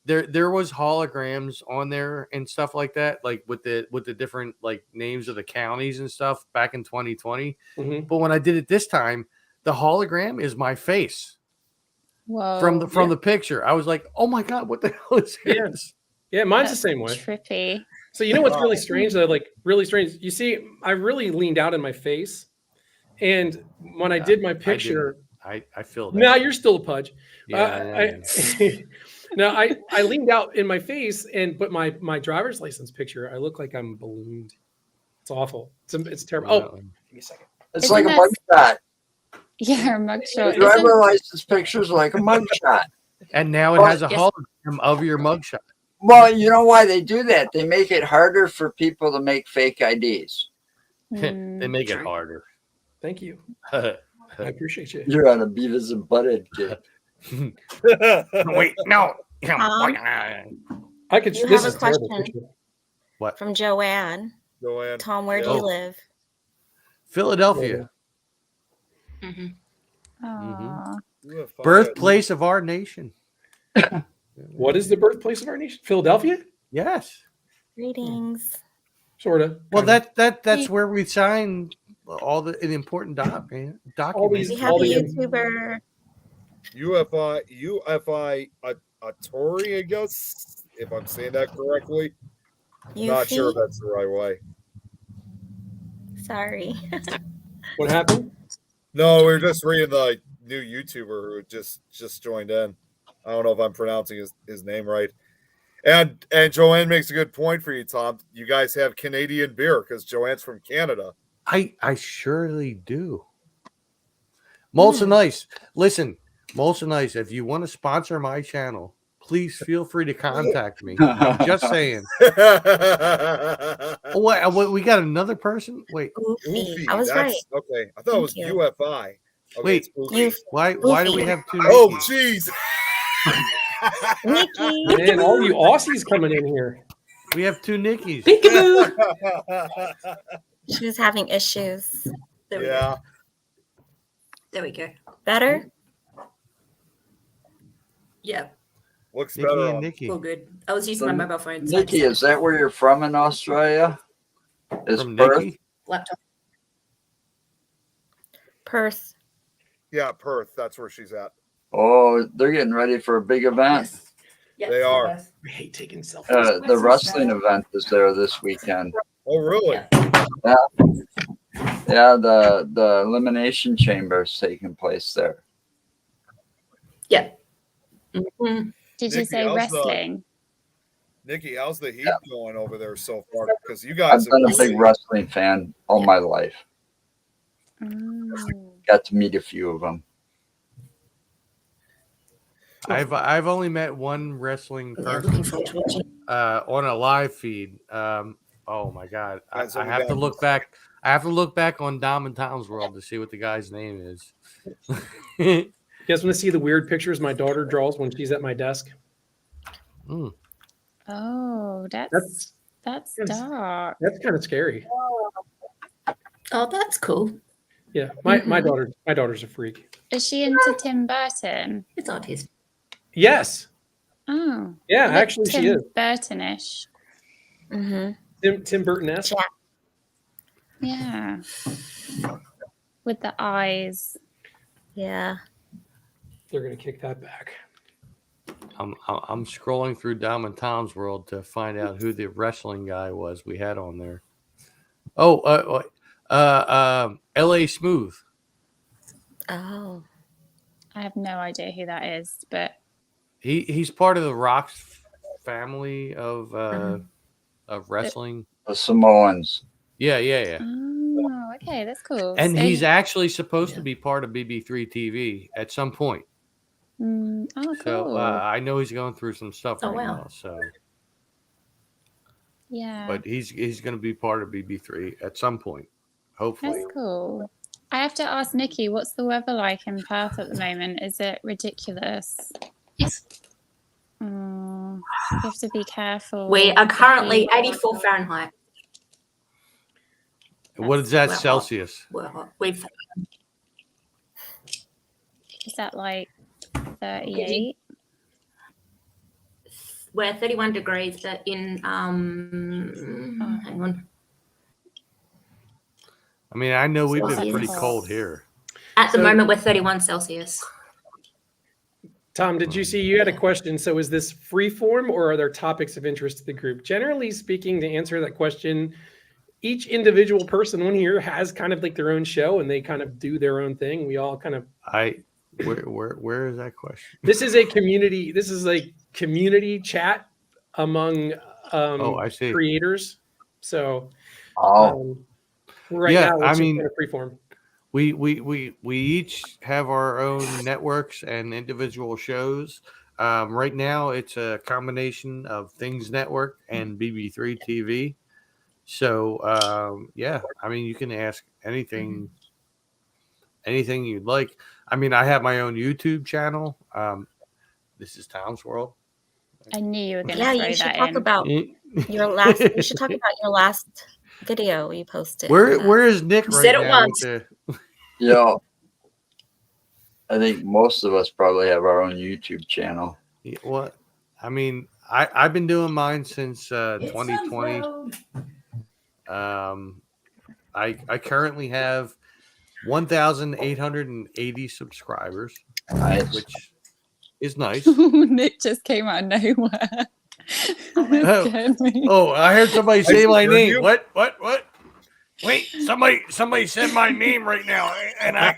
there was holograms on there and stuff like that, like with the different like names of the counties and stuff back in 2020. Mm-hmm. But when I did it this time, the hologram is my face. Whoa. From the picture. I was like, oh my God, what the hell is this? Yeah, mine's the same way. Trippy. So you know what's really strange though? Like really strange. You see, I really leaned out in my face, and when I did my picture, I feel that. Now you're still a pudge. Yeah. No, I leaned out in my face, but my driver's license picture, I look like I'm ballooned. It's awful. It's terrible. Oh, give me a second. It's Isn't like a that- mugshot. Yeah, a mugshot. The driver license picture is like a mugshot. And now it has a hologram of your mugshot. Well, you know why they do that? They make it harder for people to make fake IDs. They make it harder. Thank you. I appreciate you. You're on a Beavis and Butthead kid. Wait, no. I could. You This have is a terrible question. picture. What? From Joanne. Joanne. Tom, where do Yeah. you live? Philadelphia. Aw. Birthplace of our nation. What is the birthplace of our nation? Philadelphia? Yes. Greetings. Sort of. Well, that's where we sign all the important documents. We have a YouTuber. UFI Atori, I guess, if I'm saying that correctly. I'm not sure if that's the right way. Sorry. What happened? No, we were just reading the new YouTuber who just joined in. I don't know if I'm pronouncing his name right. And Joanne makes a good point for you, Tom. You guys have Canadian beer because Joanne's from Canada. I surely do. Molson Ice. Listen, Molson Ice, if you want to sponsor my channel, please feel free to contact me. I'm just saying. What? We got another person? Wait. Oofy. I was right. Okay. I thought it was Thank you. UFI. Okay, Wait, it's Poofy. You, why do we have two? Oh, Nickies? jeez. Nikki. Man, all you Aussies coming in here. We have two Nickies. Peekaboo. She was having issues. There we Yeah. go. There we go. Better? Yeah, Looks Nikki better and on. Nikki. all good. I was using my mobile phone. so I Nikki, just is that where you're from in Australia? Is From Perth? Nikki? laptop. Perth. Yeah, Perth. That's where she's at. Oh, they're getting ready for a big event. Yes. Yeah, They are. both. I hate taking selfies. The wrestling event is there this weekend. Oh, really? Yeah. Yeah, the elimination chamber is taking place there. Yeah. Mhm. Did you Nikki, say how's wrestling? Nikki, how's the heat Yeah. going over there so far? Because you I've guys been a have big wrestling fan all my life. Mm. Got to meet a few of them. I've only met one wrestling Yeah, person looking forward to watching. on a live feed. Oh my god, Guys, I over have to there. look back. I have to look back on Dom and Tom's World to see what the guy's name is. You guys want to see the weird pictures my daughter draws when she's at my desk? Mm. Oh, That's that's that's- dark. that's kind of scary. Oh, that's cool. Yeah, my daughter's a freak. Is she into Tim Burton? It's not his. Yes, Oh, yeah, look actually she Tim is. Burton-ish. Mm-hmm. Tim Burton-esque. Yeah, with the eyes. Yeah. They're gonna kick that back. I'm scrolling through Dom and Tom's World to find out who the wrestling guy was we had on there. Oh, L.A. Smooth. Oh. I have no idea who that is, but He's part of the Rock's family of wrestling. The Samoans. Yeah. oh, okay, that's cool. And So- he's actually supposed to be part of BB3 TV at some point. oh, cool. So I know he's going through some stuff Oh, right wow. now. So, yeah, but he's going to be part of BB3 at some point, hopefully. that's cool. I have to ask Nikki, what's the weather like in Perth at the moment? Is it ridiculous? Yes. You have to be careful. We are with the currently heat. 84 Fahrenheit. What is that Well, Celsius? We've Is that like 38? we're 31 degrees, but in hang on. I mean, I know we've been Celsius. pretty cold here. At the So- moment, we're 31 Celsius. Tom, did you see you had a question? So is this free form or are there topics of interest to the group? Generally speaking, to answer that question, each individual person on here has kind of like their own show and they kind of do their own thing. We all kind of Where is that question? this is like community chat among I see. creators. So Oh, right Yeah, now I it's mean- kind of free form. We each have our own networks and individual shows. Right now, it's a combination of Things Network and BB3 TV. So yeah, I mean, you can ask anything you'd like. I mean, I have my own YouTube channel. This is Tom's World. I knew you were going to Yeah, throw you should that talk in. about your last. You should talk about your last video you posted. Where is Nick right Said it now? once. With yo. I think most of us probably have our own YouTube channel. what? I mean, I've been doing mine since 2020. I currently have 1,880 subscribers, Nice. which is nice. Nick just came out of nowhere. That scared me. Oh, I heard somebody say my scared name. you? What? Wait, somebody said my name right now, and I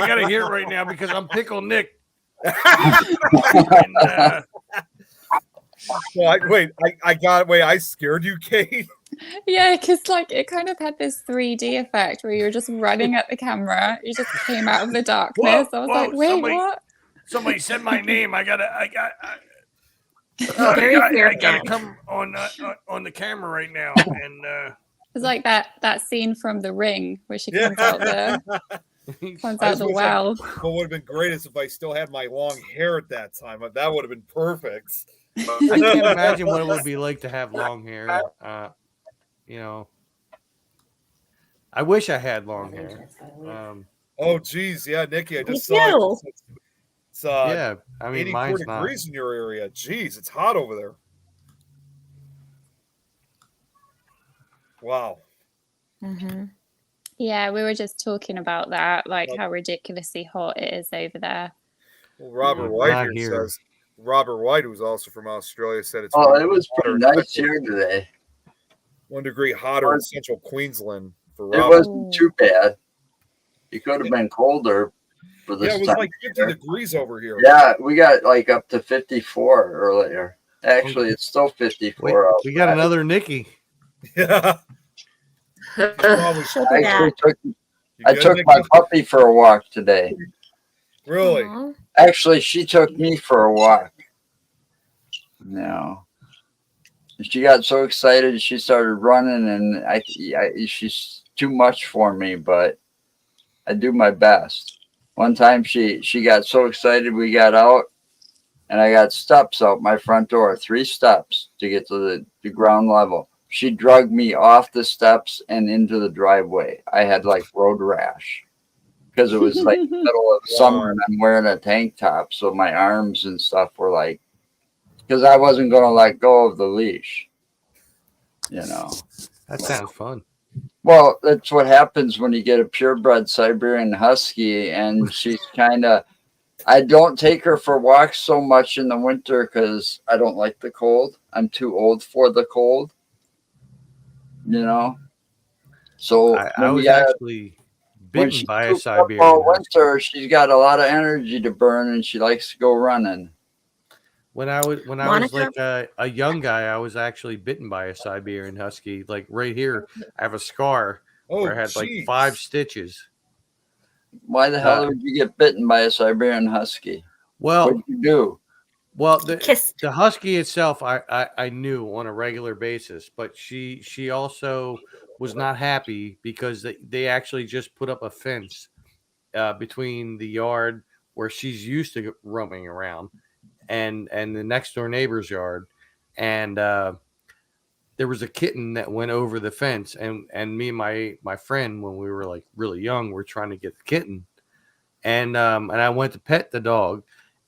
gotta hear it right now because I'm Pickle Nick. And, Well, I scared you, Kate. Yeah, because like it kind of had this 3D effect where you were just running at the camera. You just came out of the darkness. I was like, whoa, wait, what? somebody said my name. I gotta Very fair, come on the camera right now, and It's like that scene from The Ring where she Yeah. comes out Comes I out just the wish well. what would have been great is if I still had my long hair at that time. That would have been perfect. I can't imagine what it would be like to have long hair. You know, I wish I had long hair. Oh, geez. Yeah, Nikki, I Me just saw too. it. It's Yeah, I mean, 84 mine's degrees in your area. Jeez, it's hot over there. Wow. Mm-hmm. Yeah, we were just talking about that, like how ridiculously hot it is over there. Well, Robert not. White Not here here. says, Robert White, who's also from Australia, said it's Oh, 1 it was degree pretty hotter in nice central- here today. 1 degree hotter in central Queensland for It Robert. wasn't too bad. It could have been colder for this Yeah, it was time. like 50 degrees over here. Yeah, we got like up to 54 earlier. Actually, it's still 54 Wait, out. we got another Nikki. Yeah. Probably She'll I be actually back. I good, took Nikki? my puppy for a walk today. Really? Aw. Actually, she took me for a walk. No. She got so excited, she started running, and she's too much for me, but I do my best. One time she got so excited, we got out, and I got steps out my front door, 3 steps to get to the ground level. She dragged me off the steps and into the driveway. I had like road rash because it was like the middle of summer and I'm wearing a tank top. So my arms and stuff were like, because I wasn't going to let go of the leash, you know. That sounds fun. Well, that's what happens when you get a purebred Siberian Husky, and she's kind of. I don't take her for walks so much in the winter because I don't like the cold. I'm too old for the cold, you know. So I was actually bitten by a Siberian all Husky. winter, she's got a lot of energy to burn, and she likes to go running. When I was Monica? like a young guy, I was actually bitten by a Siberian Husky. Like right here, I have a scar where I had like 5 stitches. Why the hell would you get bitten by a Siberian Husky? Well, What'd you do? Well, the Husky itself, I knew on a regular basis, but she also was not happy because they actually just put up a fence between the yard where she's used to roaming around and the next door neighbor's yard, and there was a kitten that went over the fence, and me and my friend, when we were like really young, were trying to get the kitten, and I went to pet the dog.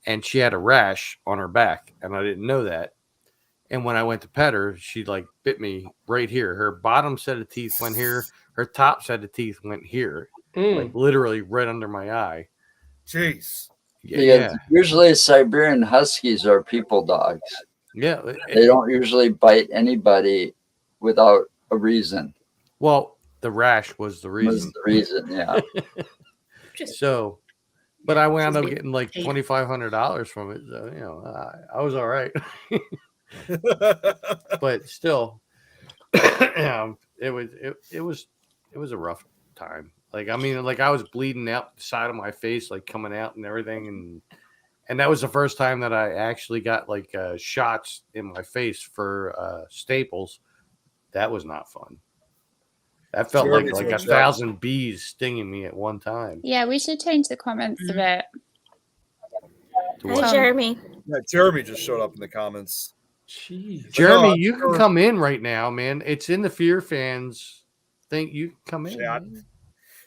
And she had a rash on her back, and I didn't know that. And when I went to pet her, she like bit me right here. Her bottom set of teeth went here. Her top set of teeth went here, like literally right under my eye. Jeez. Yeah. Usually Siberian Huskies are people dogs. Yeah. They don't usually bite anybody without a reason. Well, the rash was the reason. Was the reason, yeah. So. But I wound up getting like $2,500 from it. So, you know, I was all right. But still, it was a rough time. Like, I mean, like I was bleeding out the side of my face, like coming out and everything. And that was the first time that I actually got like shots in my face for staples. That was not fun. That felt like 1,000 bees stinging me at one time. Yeah, we should change the comments a bit. Hi, Jeremy. Yeah, Jeremy just showed up in the comments. Jeez. Jeremy, you can come in right now, man. It's in the Fear Fans thing. You can come in. Yeah.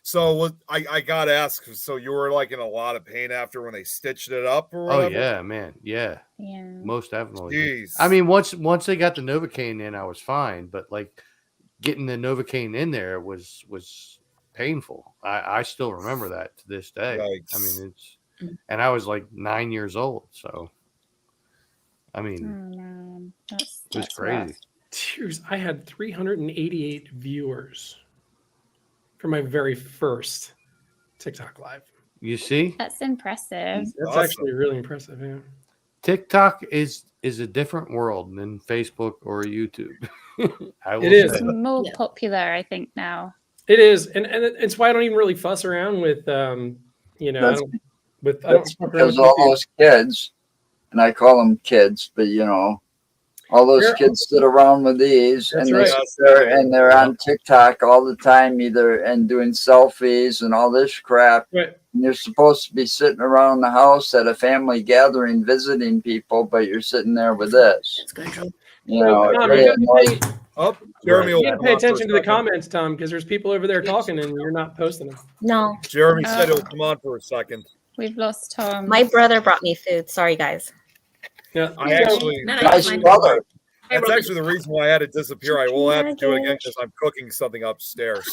So I got to ask, so you were like in a lot of pain after when they stitched it up or whatever? Oh, yeah, man. Yeah. Yeah. Most definitely. Jeez. I mean, once they got the Novocaine in, I was fine. But like getting the Novocaine in there was painful. I still remember that to this day. Yikes. I mean, and I was like 9 years old. So, I mean, man. it was crazy. Cheers. I had 388 viewers for my very first TikTok live. You see? That's impressive. That's actually really impressive. Yeah. TikTok is a different world than Facebook or YouTube. It is. It's more popular, I think, now. It is, and it's why I don't even really fuss around with, you know, That's because all those kids, and I call them kids, but you know, All those kids sit around with these, That's and right. they're on TikTok all the time, either and doing selfies and all this crap. Right. And you're supposed to be sitting around the house at a family gathering, visiting people, but you're sitting there with this. That's good, Joe. You know, it Tom, really you annoys me. Oh, Jeremy, You will got to come pay on for a attention to the second. comments, Tom, because there's people over there talking and you're not posting them. No, Jeremy said he'll come on for a second. We've lost Tom. my brother brought me food. Sorry, guys. Yeah. I actually, No, Nice fine. brother. that's actually the reason why I had to disappear. I will have to do it again because I'm cooking something upstairs.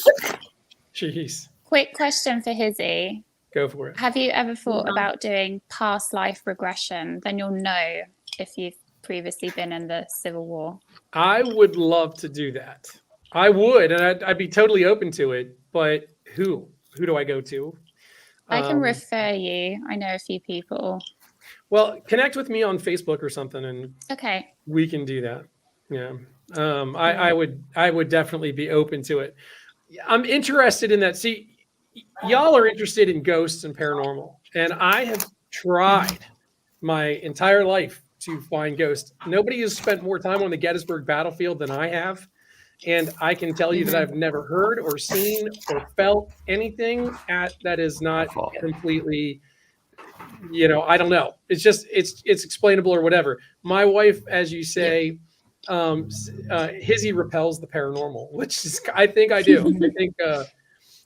Jeez. Quick question for Hizzy. Go for it. Have you ever thought No. about doing past life regression? Then you'll know if you've previously been in the Civil War. I would love to do that. I would, and I'd be totally open to it. But who do I go to? I can Um, refer you. I know a few people. Well, connect with me on Facebook or something, and Okay. we can do that. Yeah. I would definitely be open to it. I'm interested in that. See, y'all are interested in ghosts and paranormal, and I have tried my entire life to find ghosts. Nobody has spent more time on the Gettysburg battlefield than I have. And I can tell you that I've never heard or seen or felt anything that is not completely, I don't know. It's just, it's explainable or whatever. My wife, as you say, Hizzy repels the paranormal, which is, I think I do. I think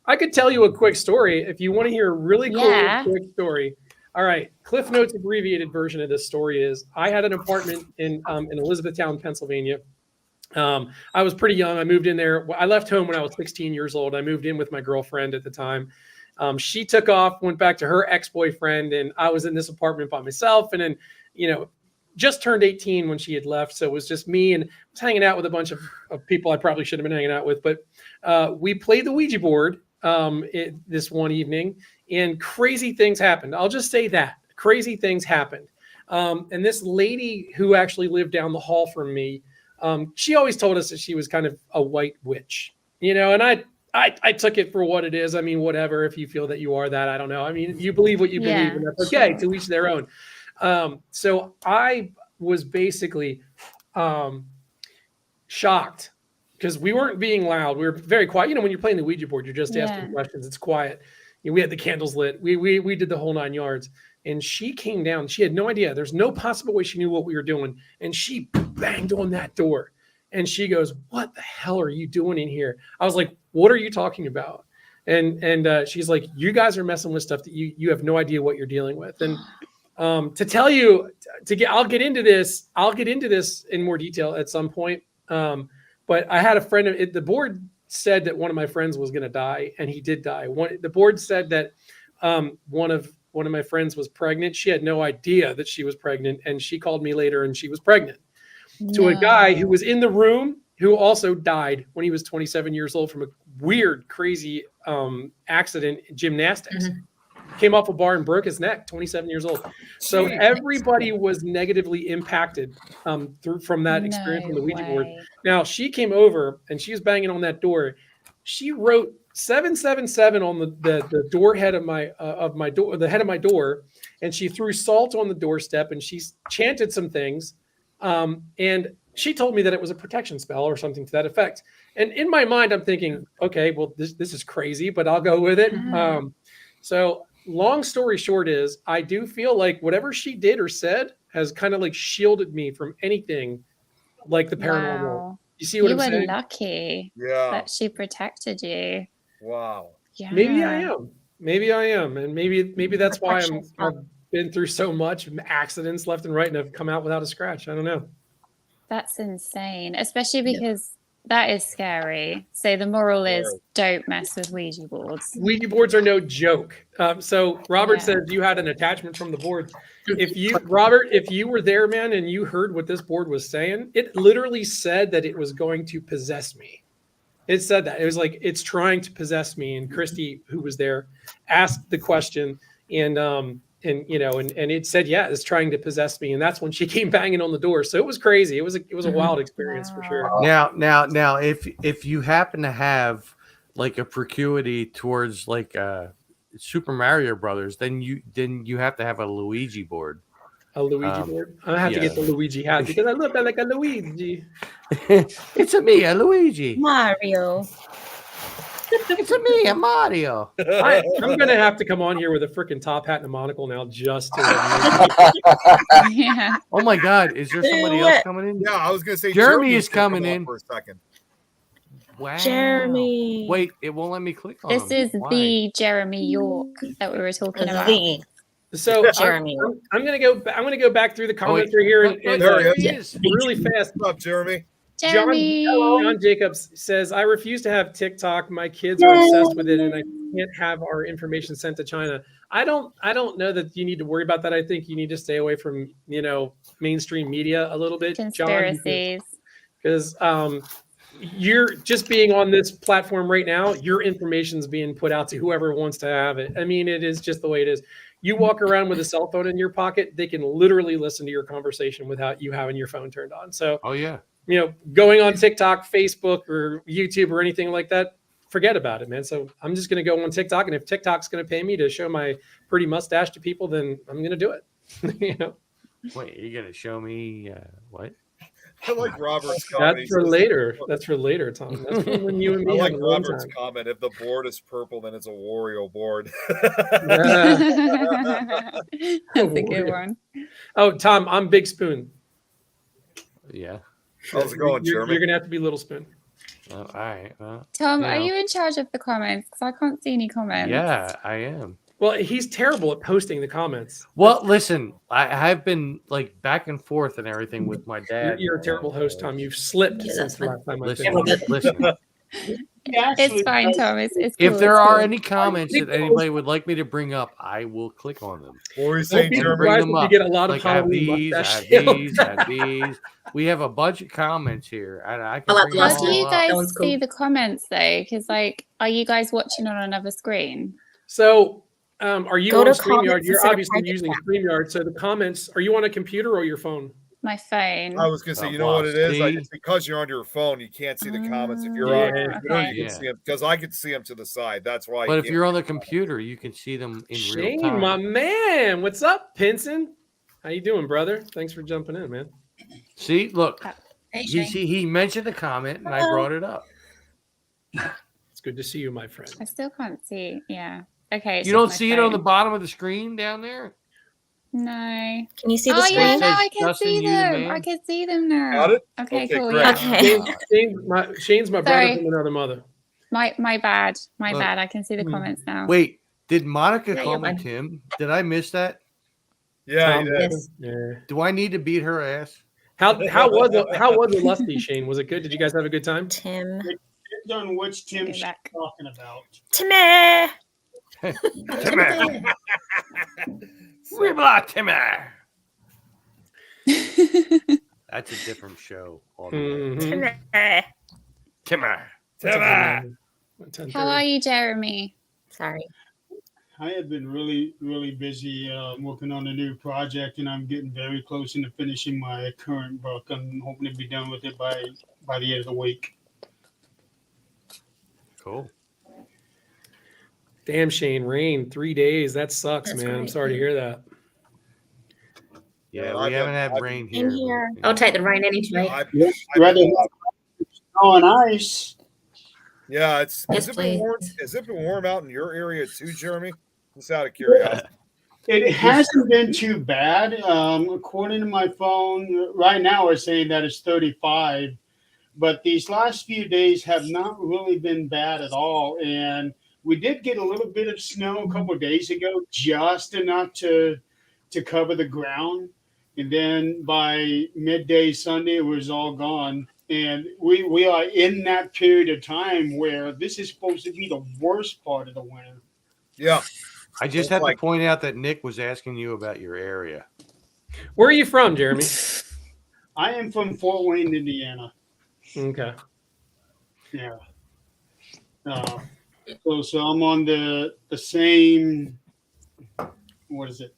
I could tell you a quick story if you want to hear a really cool quick story. All right, Cliff Notes abbreviated version of this story is: I had an apartment in Elizabethtown, Pennsylvania. I was pretty young. I moved in there. I left home when I was 16 years old. I moved in with my girlfriend at the time. She took off, went back to her ex-boyfriend, and I was in this apartment by myself. And then, just turned 18 when she had left. So it was just me, and I was hanging out with a bunch of people I probably shouldn't have been hanging out with. But we played the Ouija board this one evening, and crazy things happened. I'll just say that. Crazy things happened. And this lady who actually lived down the hall from me, she always told us that she was kind of a white witch, and I took it for what it is. I mean, whatever, if you feel that you are that, I don't know. I mean, you believe what you believe, and that's okay, to each their own. So I was basically shocked because we weren't being loud. We were very quiet. When you're playing the Ouija board, you're just asking questions. It's quiet. We had the candles lit. We did the whole 9 yards. And she came down. She had no idea. There's no possible way she knew what we were doing. And she banged on that door. And she goes, "What the hell are you doing in here?" I was like, "What are you talking about?" And she's like, "You guys are messing with stuff that you have no idea what you're dealing with." And to tell you, I'll get into this. I'll get into this in more detail at some point. But I had a friend. The board said that one of my friends was going to die, and he did die. The board said that one of my friends was pregnant. She had no idea that she was pregnant, and she called me later, and she was pregnant to a guy who was in the room who also died when he was 27 years old from a weird, crazy accident in gymnastics. Came off a bar and broke his neck, 27 years old. So everybody was negatively impacted from that experience on the Ouija board. Now, she came over, and she was banging on that door. She wrote 777 on the door head of my door, the head of my door, and she threw salt on the doorstep, and she chanted some things, and she told me that it was a protection spell or something to that effect. And in my mind, I'm thinking, okay, well, this is crazy, but I'll go with it. So long story short is, I do feel like whatever she did or said has kind of like shielded me from anything like the paranormal. Wow. You see what I'm You saying? were lucky Yeah. that she protected you. Wow. Yeah. Maybe I am. And maybe that's why I've been through so much accidents left and right, and I've come out without a scratch. I don't know. That's insane, especially because that is scary. So the moral is don't mess with Ouija boards. Ouija boards are no joke. So Robert says you had an attachment from the board. If you were there, man, and you heard what this board was saying, it literally said that it was going to possess me. It said that. It was like, it's trying to possess me. And Christy, who was there, asked the question, and it said, yeah, it's trying to possess me. And that's when she came banging on the door. So it was crazy. It was a wild experience for sure. Now, if you happen to have like a proclivity towards like Super Mario Brothers, then you have to have a Luigi board. A Luigi board. I have to get the Luigi hat because I look like a Luigi. It's a me, a Luigi. Mario. It's a me, a Mario. I'm gonna have to come on here with a freaking top hat and a monocle now, just to. Yeah. Oh my God! Is there somebody else coming in? Yeah, I was gonna say Jeremy is coming in for a second. Wow. Jeremy. Wait, it won't let me click on This him. is Why? the Jeremy York that we were talking about. So Jeremy. I'm gonna go. I'm gonna go back through the comments right here and There he is. really fast. What's up, Jeremy? Jeremy. John Jacobs says, I refuse to have TikTok. My kids are obsessed with it, and I can't have our information sent to China. I don't know that you need to worry about that. I think you need to stay away from, mainstream media a little bit, Conspiracies. Because you're just being on this platform right now, your information's being put out to whoever wants to have it. I mean, it is just the way it is. You walk around with a cell phone in your pocket, they can literally listen to your conversation without you having your phone turned on. So, oh yeah. Going on TikTok, Facebook, or YouTube or anything like that, forget about it, man. So I'm just going to go on TikTok, and if TikTok's going to pay me to show my pretty mustache to people, then I'm going to do it. Wait, you're going to show me what? I like Robert's comment. That's for later. That's for later, Tom. That's for when you and me. I like have a long Robert's time. comment. If the board is purple, then it's a Wario board. That's a good one. Oh, Tom, I'm Big Spoon. Yeah. How's it going, You're Jeremy? going to have to be Little Spoon. All right. Well, Tom, are you in charge of the comments? Because I can't see any comments. yeah, I am. Well, he's terrible at posting the comments. Well, listen, I've been like back and forth and everything with my dad. You're a terrible host, Tom. You've slipped since the last time I Listen, checked. listen. It's fine, Tom. It's cool. If there it's are cool. any comments that anybody would like me to bring up, I will click on them. What were you saying, Don't be Jeremy? surprised if you get a lot of Like I have Halloween these, I mustache have sales. these, I have these. We have a bunch of comments here, and I can I'll bring have them How do you all guys up. see the comments though? Because are you guys watching on another screen? So, are you Go on to StreamYard? comments You're instead of obviously private using chat. StreamYard. So the comments, are you on a computer or your phone? My phone. I was gonna say, Oh, you know what it is? see? It's because you're on your phone, you can't see the comments. If you're Yeah. on your computer, Okay. you can see them. Because I can see them to the side. That's why. But if you're on the computer, you can see them in real Shane, time. my man. What's up, Pinson? How you doing, brother? Thanks for jumping in, man. See, look, Hey, he mentioned the comment, and I brought it up. It's good to see you, my friend. I still can't see. Yeah. Okay. it's You just don't my see it on the phone. bottom of the screen down there? No. Can you see the Oh yeah, screen? no, It says I can Justin, see you the them. man. I can see them now. Got it? Okay, Okay, cool. great. Yeah. Okay. Shane's my brother Sorry. from another mother. My bad. My Look. bad. I can see the Hmm. comments now. Wait, did Monica Yeah, call you're me fine. Tim? Did I miss that? Yeah, Tom, you did. Yes. Yeah. Do I need to beat her ass? How was it lusty, Shane? Was it good? Did you guys have a good time? Tim. Depends on which Tim Get she's back. talking about. Timmy. Timmy! Ribla Timmy! That's a different show. altogether. Mhm. Timmy. Timmy! What's up, How are you, Jeremy? Sorry. I have been really, really busy working on a new project, and I'm getting very close into finishing my current book. I'm hoping to be done with it by the end of the week. Cool. Damn, Shane, rain 3 days. That sucks, That's man. I'm right. sorry to hear that. Yeah, Yeah, we I've haven't been- had rain here. In here. but- I'll take the rain any day. Rather than snow and ice. Yeah, Yes, has it been please. warm? Has it been warm out in your area too, Jeremy? Just out of curiosity. It hasn't been too bad. According to my phone, right now it's saying that it's 35, but these last few days have not really been bad at all. And we did get a little bit of snow a couple of days ago, just enough to cover the ground. And then by midday Sunday, it was all gone. And we are in that period of time where this is supposed to be the worst part of the winter. Yeah. I just had to point out that Nick was asking you about your area. Where are you from, Jeremy? I am from Fort Wayne, Indiana. Okay. Yeah. So I'm on the same, what is it?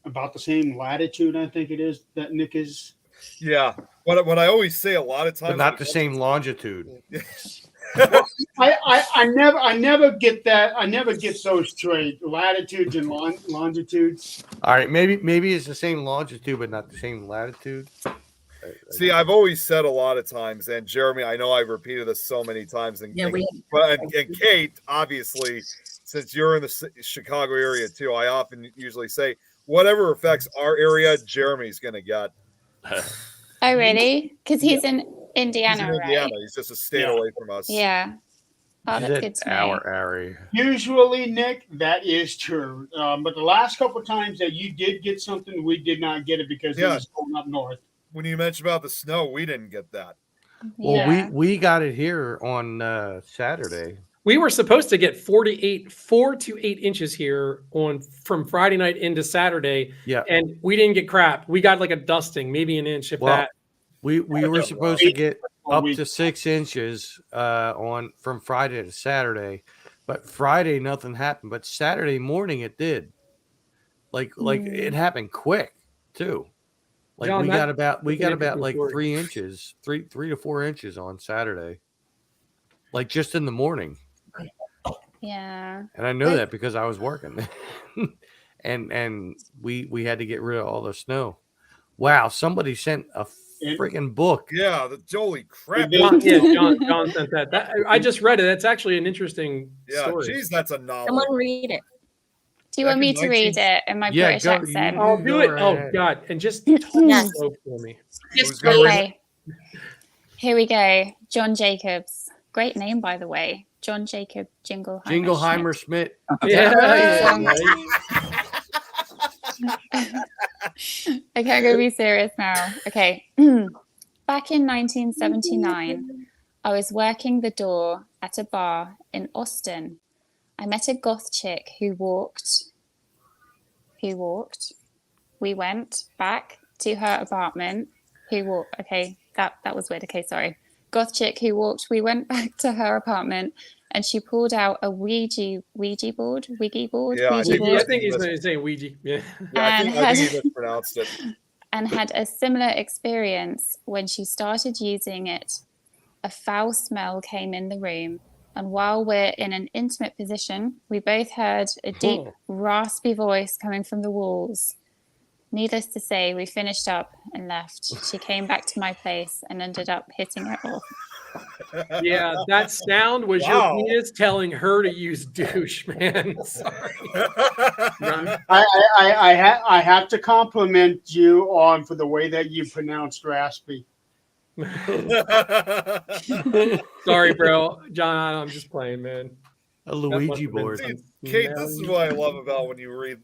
About the same latitude, I think it is, that Nick is. Yeah. What I always say a lot of times. But not the same longitude. I never get that. I never get those straight. Latitudes and longitudes. All right, maybe it's the same longitude, but not the same latitude. See, I've always said a lot of times, and Jeremy, I know I've repeated this so many times, and Kate, obviously, since you're in the Chicago area too, I often usually say whatever affects our area, Jeremy's going to get. Oh, really? Because he's in Indiana, He's in Indiana. right? He's just a state away from us. Yeah. Oh, that's good to know. Our area. Usually, Nick, that is true. But the last couple of times that you did get something, we did not get it because it was going up north. When you mentioned about the snow, we didn't get that. Well, we got it here on Saturday. We were supposed to get 4 to 8 inches here from Friday night into Saturday. Yeah. And we didn't get crap. We got like a dusting, maybe an inch if that. We were supposed to get up to 6 inches from Friday to Saturday, but Friday nothing happened. But Saturday morning it did. Like it happened quick too. Like John, we got about like story. 3 inches, three to 4 inches on Saturday. Like just in the morning. Yeah. And I know that because I was working. and we had to get rid of all the snow. Wow, somebody sent a freaking book. Yeah, holy crap. John sent that. I just read it. That's actually an interesting story. Geez, that's a novel. Someone read it. Do you want me to read it in my British accent? I'll do it. Oh, God. And just talk slow for me. Okay. Here we go. John Jacobs. Great name, by the way. John Jacob Jingleheimer Schmidt. Yeah. Okay, I'm going to be serious now. Okay. Back in 1979, I was working the door at a bar in Austin. I met a goth chick who walked. We went back to her apartment. Okay, that was weird. Okay, sorry. Goth chick who walked. We went back to her apartment, and she pulled out a Ouija board. Yeah, I think he's saying Ouija. Yeah. I think he mispronounced it. And had a similar experience when she started using it. A foul smell came in the room, and while we're in an intimate position, we both heard a deep, raspy voice coming from the walls. Needless to say, we finished up and left. She came back to my place and ended up hitting it off. Yeah, that sound was your penis telling her to use douche, man. Sorry. I have to compliment you on for the way that you pronounced raspy. Sorry, bro. John, I'm just playing, man. A Luigi board. Kate, this is what I love about when you read,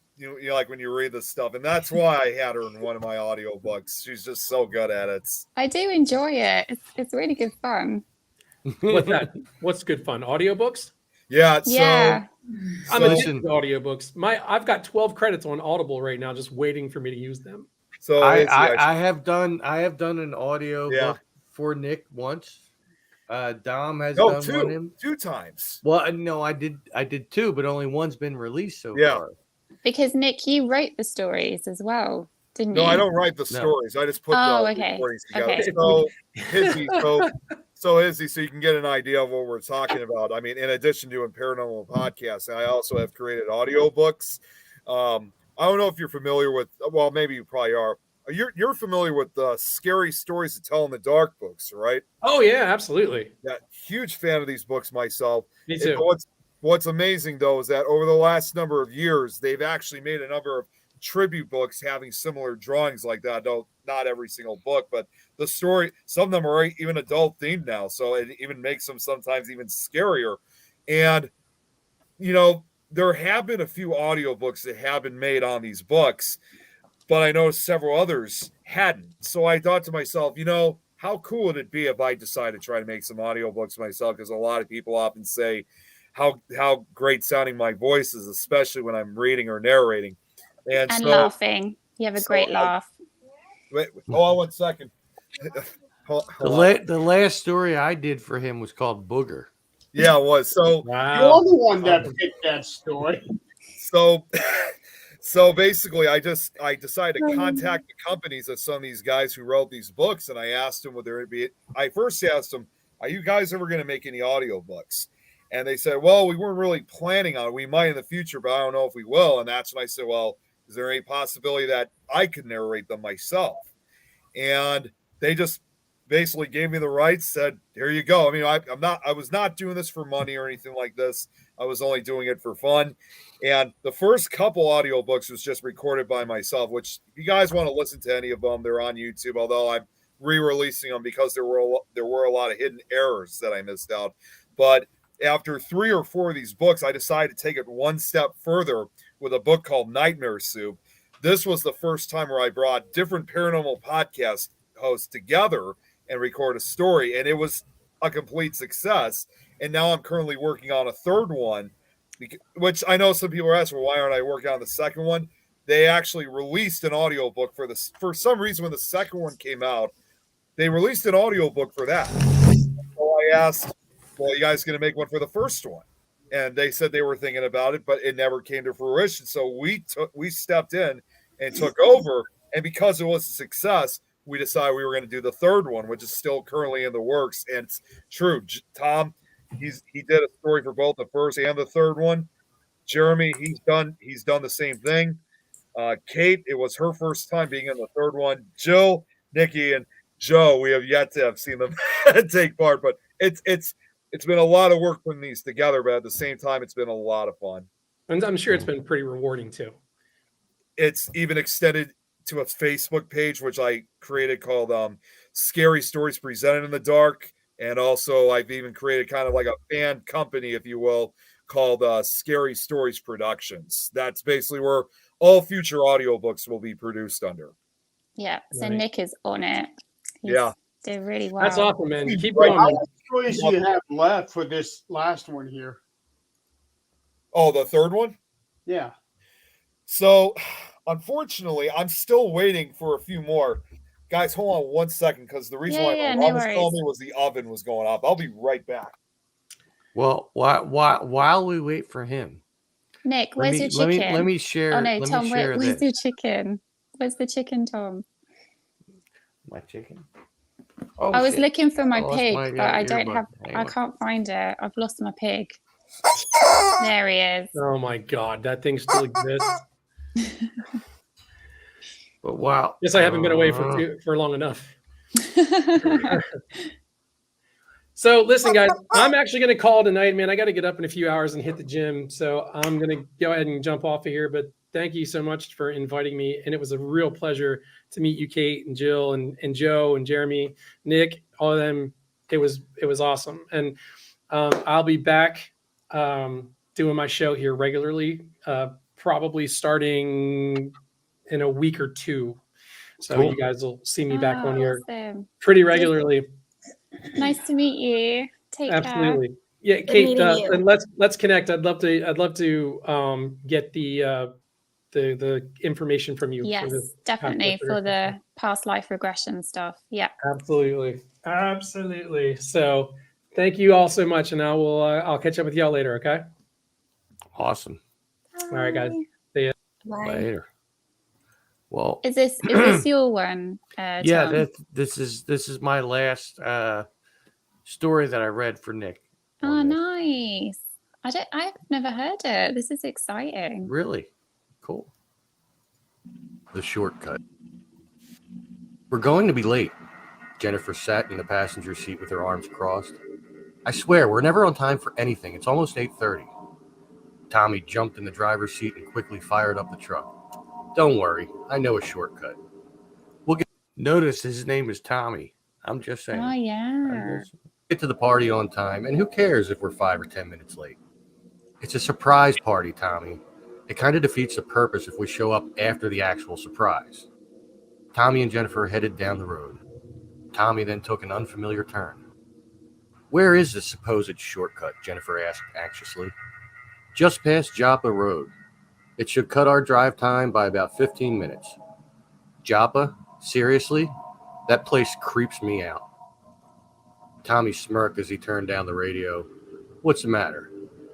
like when you read this stuff, and that's why I had her in one of my audiobooks. She's just so good at it. I do enjoy it. It's really good fun. What's that? What's good fun? Audiobooks? Yeah. Yeah. I'm addicted to audiobooks. I've got 12 credits on Audible right now, just waiting for me to use them. So I have done an audio book for Nick once. Dom has done one two times. Well, no, I did two, but only one's been released so far. Because Nick, you wrote the stories as well, didn't you? No, I don't write the stories. I just put the recordings together. Okay. So Izzy, so you can get an idea of what we're talking about. I mean, in addition to doing paranormal podcasts, I also have created audiobooks. I don't know if you're familiar with, well, maybe you probably are. You're familiar with the Scary Stories to Tell in the Dark books, right? Oh yeah, absolutely. Yeah, huge fan of these books myself. Me too. What's amazing though is that over the last number of years, they've actually made a number of tribute books having similar drawings like that. Though not every single book, but the story. Some of them are even adult themed now, so it even makes them sometimes even scarier. And there have been a few audiobooks that have been made on these books, but I know several others hadn't. So I thought to myself, how cool would it be if I decided to try to make some audiobooks myself? Because a lot of people often say how great sounding my voice is, especially when I'm reading or narrating. And so, laughing. You have a great laugh. Wait, hold on 1 second. The last story I did for him was called Booger. Yeah, it was. So you're the one that picked that story. So basically, I decided to contact the companies of some of these guys who wrote these books, and I asked them would there be. I first asked them, are you guys ever going to make any audiobooks? And they said, well, we weren't really planning on it. We might in the future, but I don't know if we will. And that's when I said, well, is there any possibility that I could narrate them myself? And they just basically gave me the rights, said, here you go. I mean, I was not doing this for money or anything like this. I was only doing it for fun. And the first couple audiobooks was just recorded by myself, which if you guys want to listen to any of them, they're on YouTube, although I'm re-releasing them because there were a lot of hidden errors that I missed out. But after 3 or 4 of these books, I decided to take it one step further with a book called Nightmare Soup. This was the first time where I brought different paranormal podcast hosts together and record a story, and it was a complete success. And now I'm currently working on a third one, which I know some people are asking, well, why aren't I working on the second one? They actually released an audiobook for this. For some reason, when the second one came out, they released an audiobook for that. So I asked, well, you guys going to make one for the first one? And they said they were thinking about it, but it never came to fruition. So we stepped in and took over. And because it was a success, we decided we were going to do the third one, which is still currently in the works. And it's true. Tom, he did a story for both the first and the third one. Jeremy, he's done the same thing. Kate, it was her first time being in the third one. Jill, Nikki, and Joe, we have yet to have seen them take part, but it's been a lot of work putting these together, but at the same time, it's been a lot of fun. And I'm sure it's been pretty rewarding too. It's even extended to a Facebook page, which I created called Scary Stories Presented in the Dark. And also I've even created kind of like a fan company, if you will, called Scary Stories Productions. That's basically where all future audiobooks will be produced under. Yeah. So Nice. Nick is on it. He's Yeah. doing really well. That's awesome, man. Keep How going. much choice do you have left for this last one here? Oh, the third one? Yeah. So unfortunately, I'm still waiting for a few more. Guys, hold on one second, because the reason why my no mom was worries. calling me was the oven was going off. I'll be right back. Well, while we wait for him, Nick, where's your chicken? let me share. Oh no, let Tom, me share where's this. your chicken? Where's the chicken, Tom? My chicken. Oh, I was shit. looking for my I lost pig, my, but uh, I don't earbud. have. Hang I on. can't find it. I've lost my pig. There he is. Oh my God, that thing still exists. But wow. Yes, I haven't been away for long enough. So listen, guys, I'm actually going to call tonight, man. I got to get up in a few hours and hit the gym. So I'm going to go ahead and jump off of here. But thank you so much for inviting me. And it was a real pleasure to meet you, Kate and Jill and Joe and Jeremy, Nick, all of them. It was awesome. And I'll be back doing my show here regularly, probably starting in a week or two. So Cool. you guys will see me back on here Awesome. pretty regularly. Nice to meet you. Take Absolutely. Yeah, Good Kate, meeting you. and let's connect. I'd love to get the information from you. care. for Yes, the definitely past life for regression. the past life regression stuff. Yeah. Absolutely. So thank you all so much, and I'll catch up with y'all later. Okay. Awesome. All right, guys. Bye. Later. Well, Is this your one? yeah, Tom? this is my last story that I read for Nick. Oh, on this. nice. I've never heard it. This is exciting. Really cool. The shortcut. We're going to be late. Jennifer sat in the passenger seat with her arms crossed. I swear, we're never on time for anything. It's almost 8:30. Tommy jumped in the driver's seat and quickly fired up the truck. Don't worry, I know a shortcut. Notice his name is Tommy. I'm just saying. Oh, yeah. Get to the party on time, and who cares if we're 5 or 10 minutes late? It's a surprise party, Tommy. It kind of defeats the purpose if we show up after the actual surprise. Tommy and Jennifer headed down the road. Tommy then took an unfamiliar turn. Where is this supposed shortcut? Jennifer asked anxiously. Just past Joppa Road. It should cut our drive time by about 15 minutes. Joppa? Seriously? That place creeps me out. Tommy smirked as he turned down the radio. What's the matter?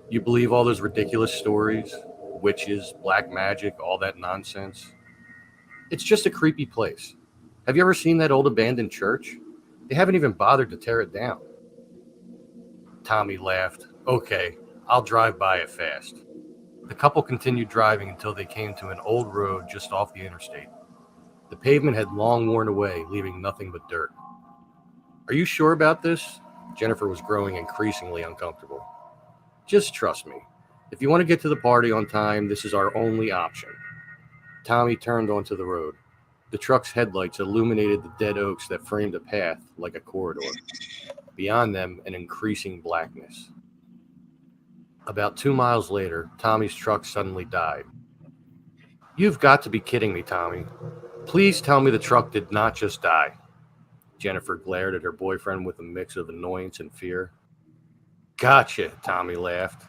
You believe all those ridiculous stories? Witches, black magic, all that nonsense? It's just a creepy place. Have you ever seen that old abandoned church? They haven't even bothered to tear it down. Tommy laughed. Okay, I'll drive by it fast. The couple continued driving until they came to an old road just off the interstate. The pavement had long worn away, leaving nothing but dirt. Are you sure about this? Jennifer was growing increasingly uncomfortable. Just trust me. If you want to get to the party on time, this is our only option. Tommy turned onto the road. The truck's headlights illuminated the dead oaks that framed a path like a corridor. Beyond them, an increasing blackness. About 2 miles later, Tommy's truck suddenly died. You've got to be kidding me, Tommy. Please tell me the truck did not just die. Jennifer glared at her boyfriend with a mix of annoyance and fear. Gotcha, Tommy laughed.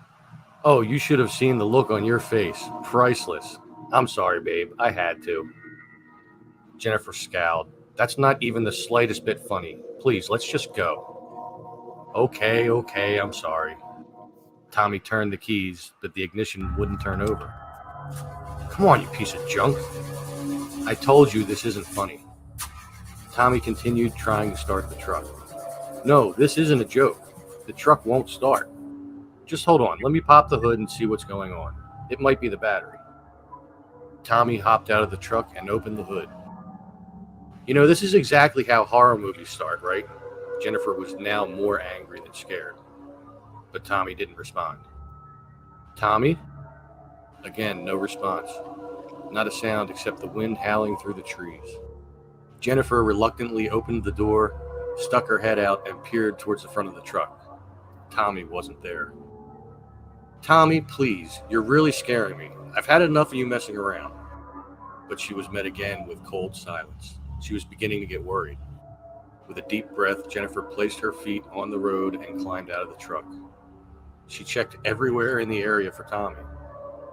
Oh, you should have seen the look on your face. Priceless. I'm sorry, babe. I had to. Jennifer scowled. That's not even the slightest bit funny. Please, let's just go. Okay, I'm sorry. Tommy turned the keys, but the ignition wouldn't turn over. Come on, you piece of junk. I told you this isn't funny. Tommy continued trying to start the truck. No, this isn't a joke. The truck won't start. Just hold on. Let me pop the hood and see what's going on. It might be the battery. Tommy hopped out of the truck and opened the hood. You know, this is exactly how horror movies start, right? Jennifer was now more angry than scared. But Tommy didn't respond. Tommy? Again, no response. Not a sound except the wind howling through the trees. Jennifer reluctantly opened the door, stuck her head out, and peered towards the front of the truck. Tommy wasn't there. Tommy, please, you're really scaring me. I've had enough of you messing around. But she was met again with cold silence. She was beginning to get worried. With a deep breath, Jennifer placed her feet on the road and climbed out of the truck. She checked everywhere in the area for Tommy,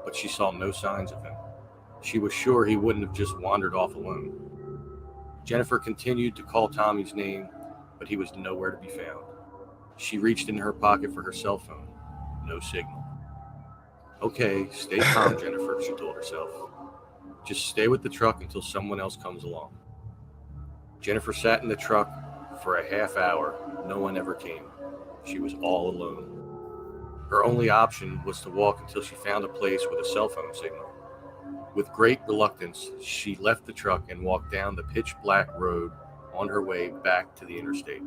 but she saw no signs of him. She was sure he wouldn't have just wandered off alone. Jennifer continued to call Tommy's name, but he was nowhere to be found. She reached in her pocket for her cell phone. No signal. Okay, stay calm, Jennifer, she told herself. Just stay with the truck until someone else comes along. Jennifer sat in the truck for a half hour. No one ever came. She was all alone. Her only option was to walk until she found a place with a cell phone signal. With great reluctance, she left the truck and walked down the pitch-black road on her way back to the interstate.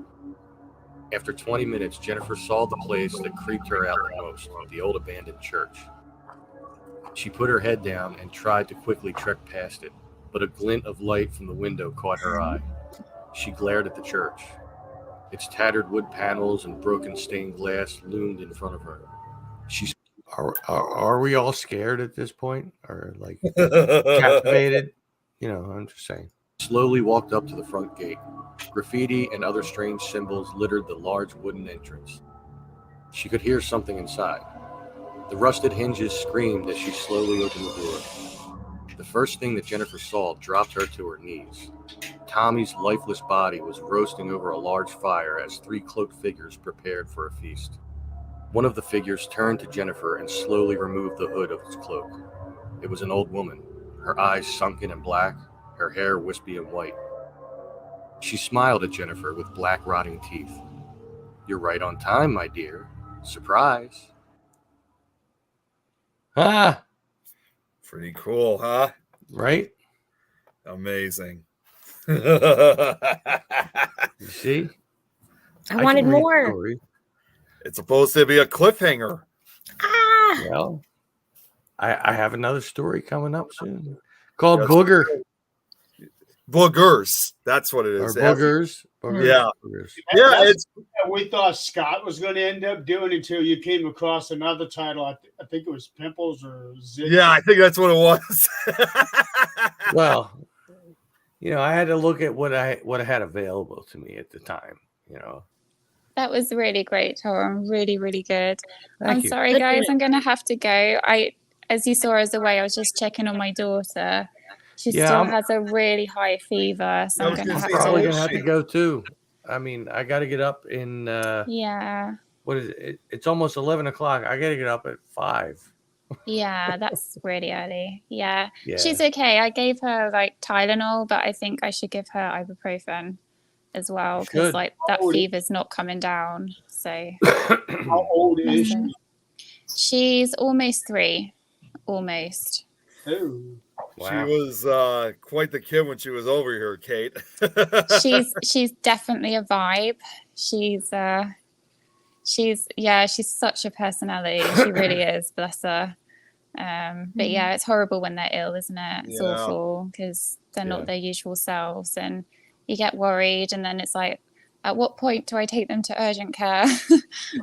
After 20 minutes, Jennifer saw the place that creeped her out the most, the old abandoned church. She put her head down and tried to quickly trek past it, but a glint of light from the window caught her eye. She glared at the church. Its tattered wood panels and broken stained glass loomed in front of her. Are we all scared at this point? Or like captivated? You know, I'm just saying. Slowly walked up to the front gate. Graffiti and other strange symbols littered the large wooden entrance. She could hear something inside. The rusted hinges screamed as she slowly opened the door. The first thing that Jennifer saw dropped her to her knees. Tommy's lifeless body was roasting over a large fire as 3 cloaked figures prepared for a feast. One of the figures turned to Jennifer and slowly removed the hood of its cloak. It was an old woman, her eyes sunken and black, her hair wispy and white. She smiled at Jennifer with black rotting teeth. You're right on time, my dear. Surprise. Ah! Pretty cool, huh? Right? Amazing. You see? I wanted more. It's supposed to be a cliffhanger. Ah! Well, I have another story coming up soon called Booger. Boogers. That's what it is. Or boogers. Yeah. Boogers. Yeah. It's we thought Scott was going to end up doing until you came across another title. I think it was Pimples or Zig. Yeah, I think that's what it was. Well, you know, I had to look at what I had available to me at the time, you know. That was really great, Tom. Really, really good. Thank I'm you. sorry, guys. I'm going to have to go. As you saw, I was away. I was just checking on my daughter. She still has a really high fever, so I'm going to have probably to. going to have to go too. I mean, I got to get up in. Yeah. What is it? It's almost 11 o'clock. I got to get up at 5. Yeah, that's really early. Yeah. Yeah. She's okay. I gave her like Tylenol, but I think I should give her ibuprofen as well, because Good. like that fever's not coming down. So How old is that's she? it. She's almost 3. Almost. Oh. She was quite the kid when she was over here, Kate. She's definitely a vibe. She's such a personality. She really is, bless her. But yeah, it's horrible when they're ill, isn't it? It's awful because they're not their usual selves, and you get worried, and then it's like, at what point do I take them to urgent care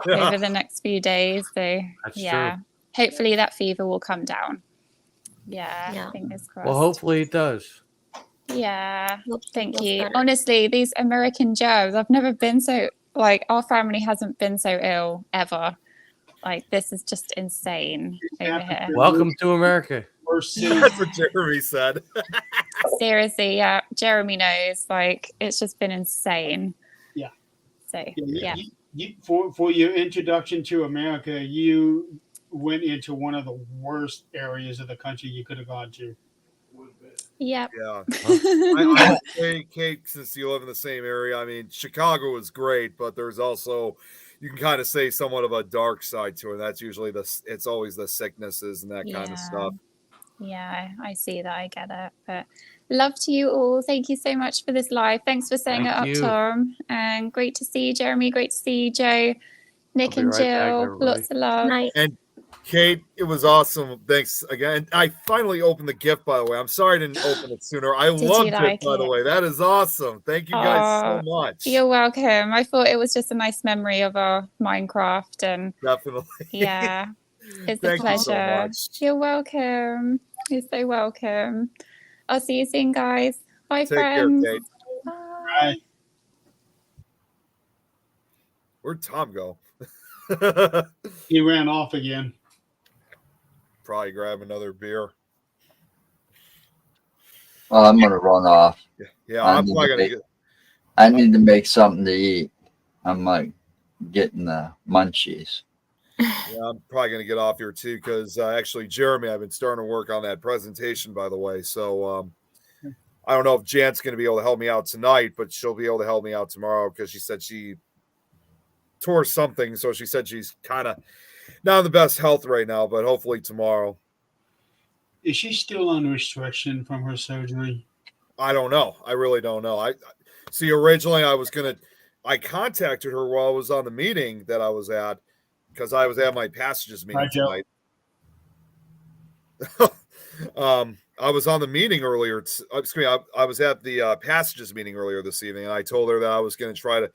over the next few days? So That's yeah, true. hopefully that fever will come down. Yeah, fingers crossed. Well, hopefully it does. Yeah, thank feels you. better. Honestly, these American germs, I've never been so, like, our family hasn't been so ill ever. Like, this is just insane over here. Welcome to America. That's what Jeremy said. Seriously, yeah. Jeremy knows. Like, it's just been insane. Yeah. So, yeah. For your introduction to America, you went into one of the worst areas of the country you could have gone to. Yep. Yeah. I would say, Kate, since you live in the same area, I mean, Chicago is great, but there's also, you can kind of say, somewhat of a dark side to it. That's usually it's always the sicknesses and that kind of stuff. Yeah, I see that. I get it. But love to you all. Thank you so much for this live. Thanks for setting it up, Tom. And great to see you, Jeremy. Great to see you, Joe, Nick, and Jill. Lots of love. And Kate, it was awesome. Thanks again. I finally opened the gift, by the way. I'm sorry I didn't open it sooner. I loved it, by the way. That is awesome. Thank you guys so much. You're welcome. I thought it was just a nice memory of our Minecraft, and definitely. Yeah, it's a Thank you so pleasure. much. You're welcome. You're so welcome. I'll see you soon, guys. Bye, Take friends. care, Kate. Bye. Where'd Tom go? He ran off again. Probably grab another beer. Well, I'm gonna run off. Yeah, I'm probably gonna get. I need to make something to eat. I'm like getting the munchies. Yeah, I'm probably going to get off here too because actually, Jeremy, I've been starting to work on that presentation, by the way. So I don't know if Jan's going to be able to help me out tonight, but she'll be able to help me out tomorrow because she said she tore something. So she said she's kind of not in the best health right now, but hopefully tomorrow. Is she still on restriction from her surgery? I don't know. I really don't know. I see. Originally, I contacted her while I was on the meeting that I was at. Because I was at my passages meeting tonight. I was on the meeting earlier. Excuse me. I was at the passages meeting earlier this evening, and I told her that I was going to try to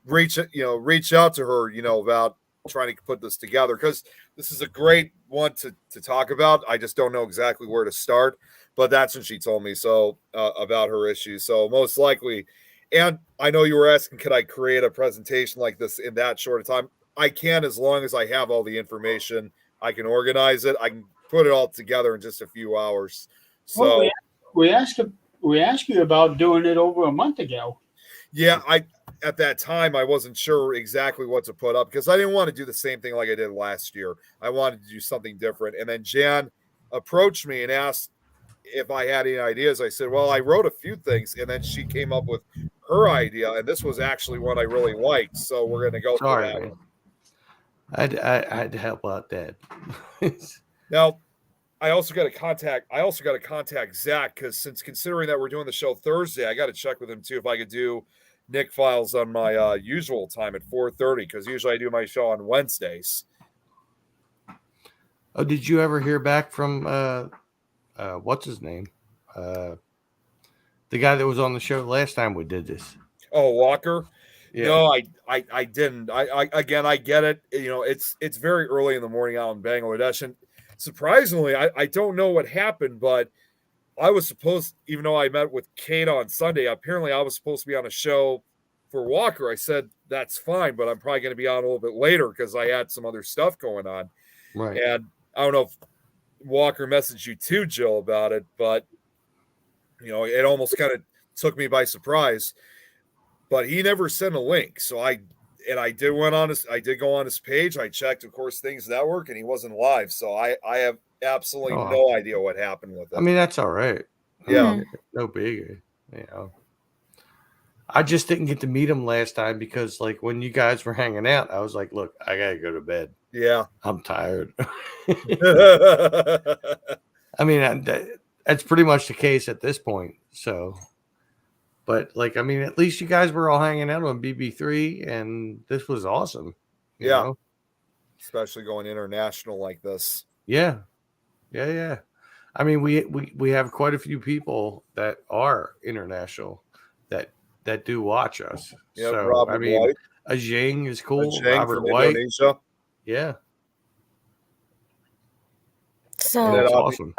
reach out to her, about trying to put this together because this is a great one to talk about. I just don't know exactly where to start, but that's when she told me so about her issues. So most likely, and I know you were asking, could I create a presentation like this in that short a time? I can, as long as I have all the information. I can organize it. I can put it all together in just a few hours. So well, we asked you about doing it over a month ago. Yeah, at that time I wasn't sure exactly what to put up because I didn't want to do the same thing like I did last year. I wanted to do something different. And then Jan approached me and asked if I had any ideas. I said, well, I wrote a few things, and then she came up with her idea, and this was actually one I really liked. So we're going to go for that one. I'd help out Dad. Now, I also got to contact Zach because considering that we're doing the show Thursday, I got to check with him too if I could do Nick Files on my usual time at 4:30 because usually I do my show on Wednesdays. Oh, did you ever hear back from what's his name? The guy that was on the show last time we did this. Oh, Walker. Yeah. No, I didn't. I get it. It's very early in the morning out in Bangladesh, and surprisingly, I don't know what happened, but I was supposed, even though I met with Kate on Sunday, apparently I was supposed to be on a show for Walker. I said that's fine, but I'm probably going to be on a little bit later because I had some other stuff going on. Right. And I don't know if Walker messaged you too, Jill, about it, but it almost kind of took me by surprise. But he never sent a link. So I did go on his page. I checked, of course, Things Network, and he wasn't live. So I have absolutely no idea what happened with it. I mean, that's all right. Yeah. No biggie. I just didn't get to meet him last time because, like, when you guys were hanging out, I was like, "Look, I gotta go to bed. Yeah. I'm tired." I mean, that's pretty much the case at this point. So, but like, I mean, at least you guys were all hanging out on BB3, and this was awesome. You know? Especially going international like this. Yeah. I mean, we have quite a few people that are international that do watch us. Yeah, so Robert I mean, White. Ajing is cool. Ajing Robert from White. Indonesia. Yeah. So That's awesome.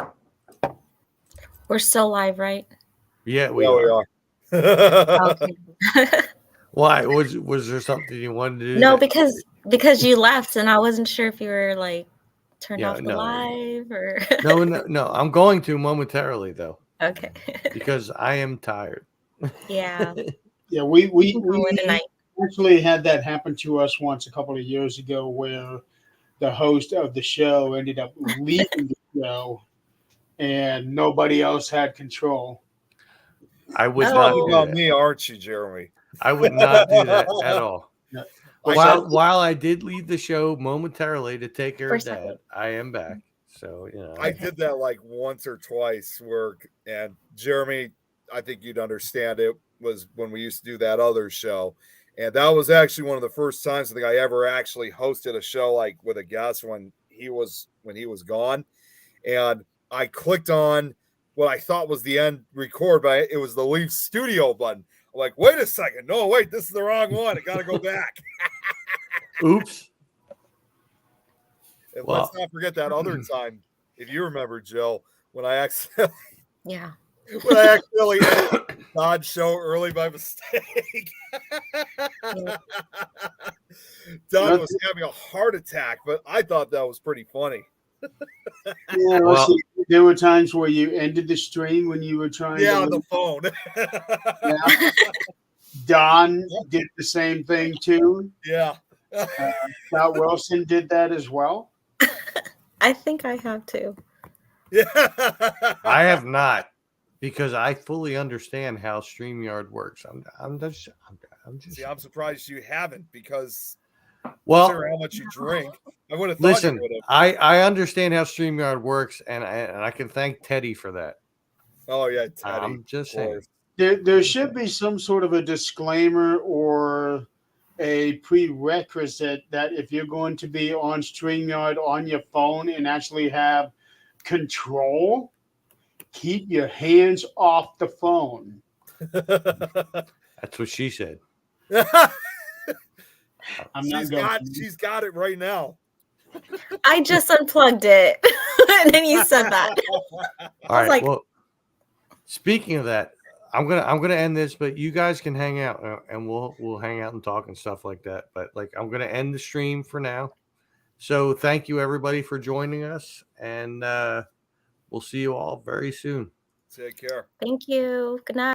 We're still live, right? Yeah, we Yeah, are. Okay. Why? Was there something you wanted to do? No, that- because you left and I wasn't sure if you were like turned Yeah, off the no. live or No. I'm going to momentarily though, Okay. because I am tired. Yeah. Yeah, we Call it a night. actually had that happen to us once a couple of years ago where the host of the show ended up leaving the show and nobody else had control. I would You're not talking do about that. me, aren't you, Jeremy? I would not do that at all. Yeah. While I did leave the show momentarily to take care For a of Dad, second. I am back. So I did that like once or twice and Jeremy, I think you'd understand it, was when we used to do that other show. And that was actually one of the first times I think I ever actually hosted a show like with a guest when he was gone. And I clicked on what I thought was the end record, but it was the leave studio button. I'm like, wait a second. No, wait, this is the wrong one. I gotta go back. Oops. And Well- let's not forget that other time, if you remember, Jill, when I accidentally Yeah. ended Todd's show early by mistake. Don was having a heart attack, but I thought that was pretty funny. Yeah, Well- see, there were times where you ended the stream when you were trying Yeah, to on the phone. Yeah. Don did the same thing too. Yeah. Scott Wilson did that as well. I think I have to. Yeah. I have not, because I fully understand how StreamYard works. I'm just See, I'm surprised you haven't, because well. considering how much you drink, I would have thought Listen, you would have. I understand how StreamYard works, and I can thank Teddy for that. Oh yeah, Teddy. I'm just saying. There should be some sort of a disclaimer or a prerequisite that if you're going to be on StreamYard on your phone and actually have control, keep your hands off the phone. That's what she said. I'm not going. She's got it right now. I just unplugged it. And then you said that. All right. like- Well, speaking of that, I'm gonna end this, but you guys can hang out and we'll hang out and talk and stuff like that. But like, I'm gonna end the stream for now. So thank you everybody for joining us, and we'll see you all very soon. Take care. Thank you. Good night.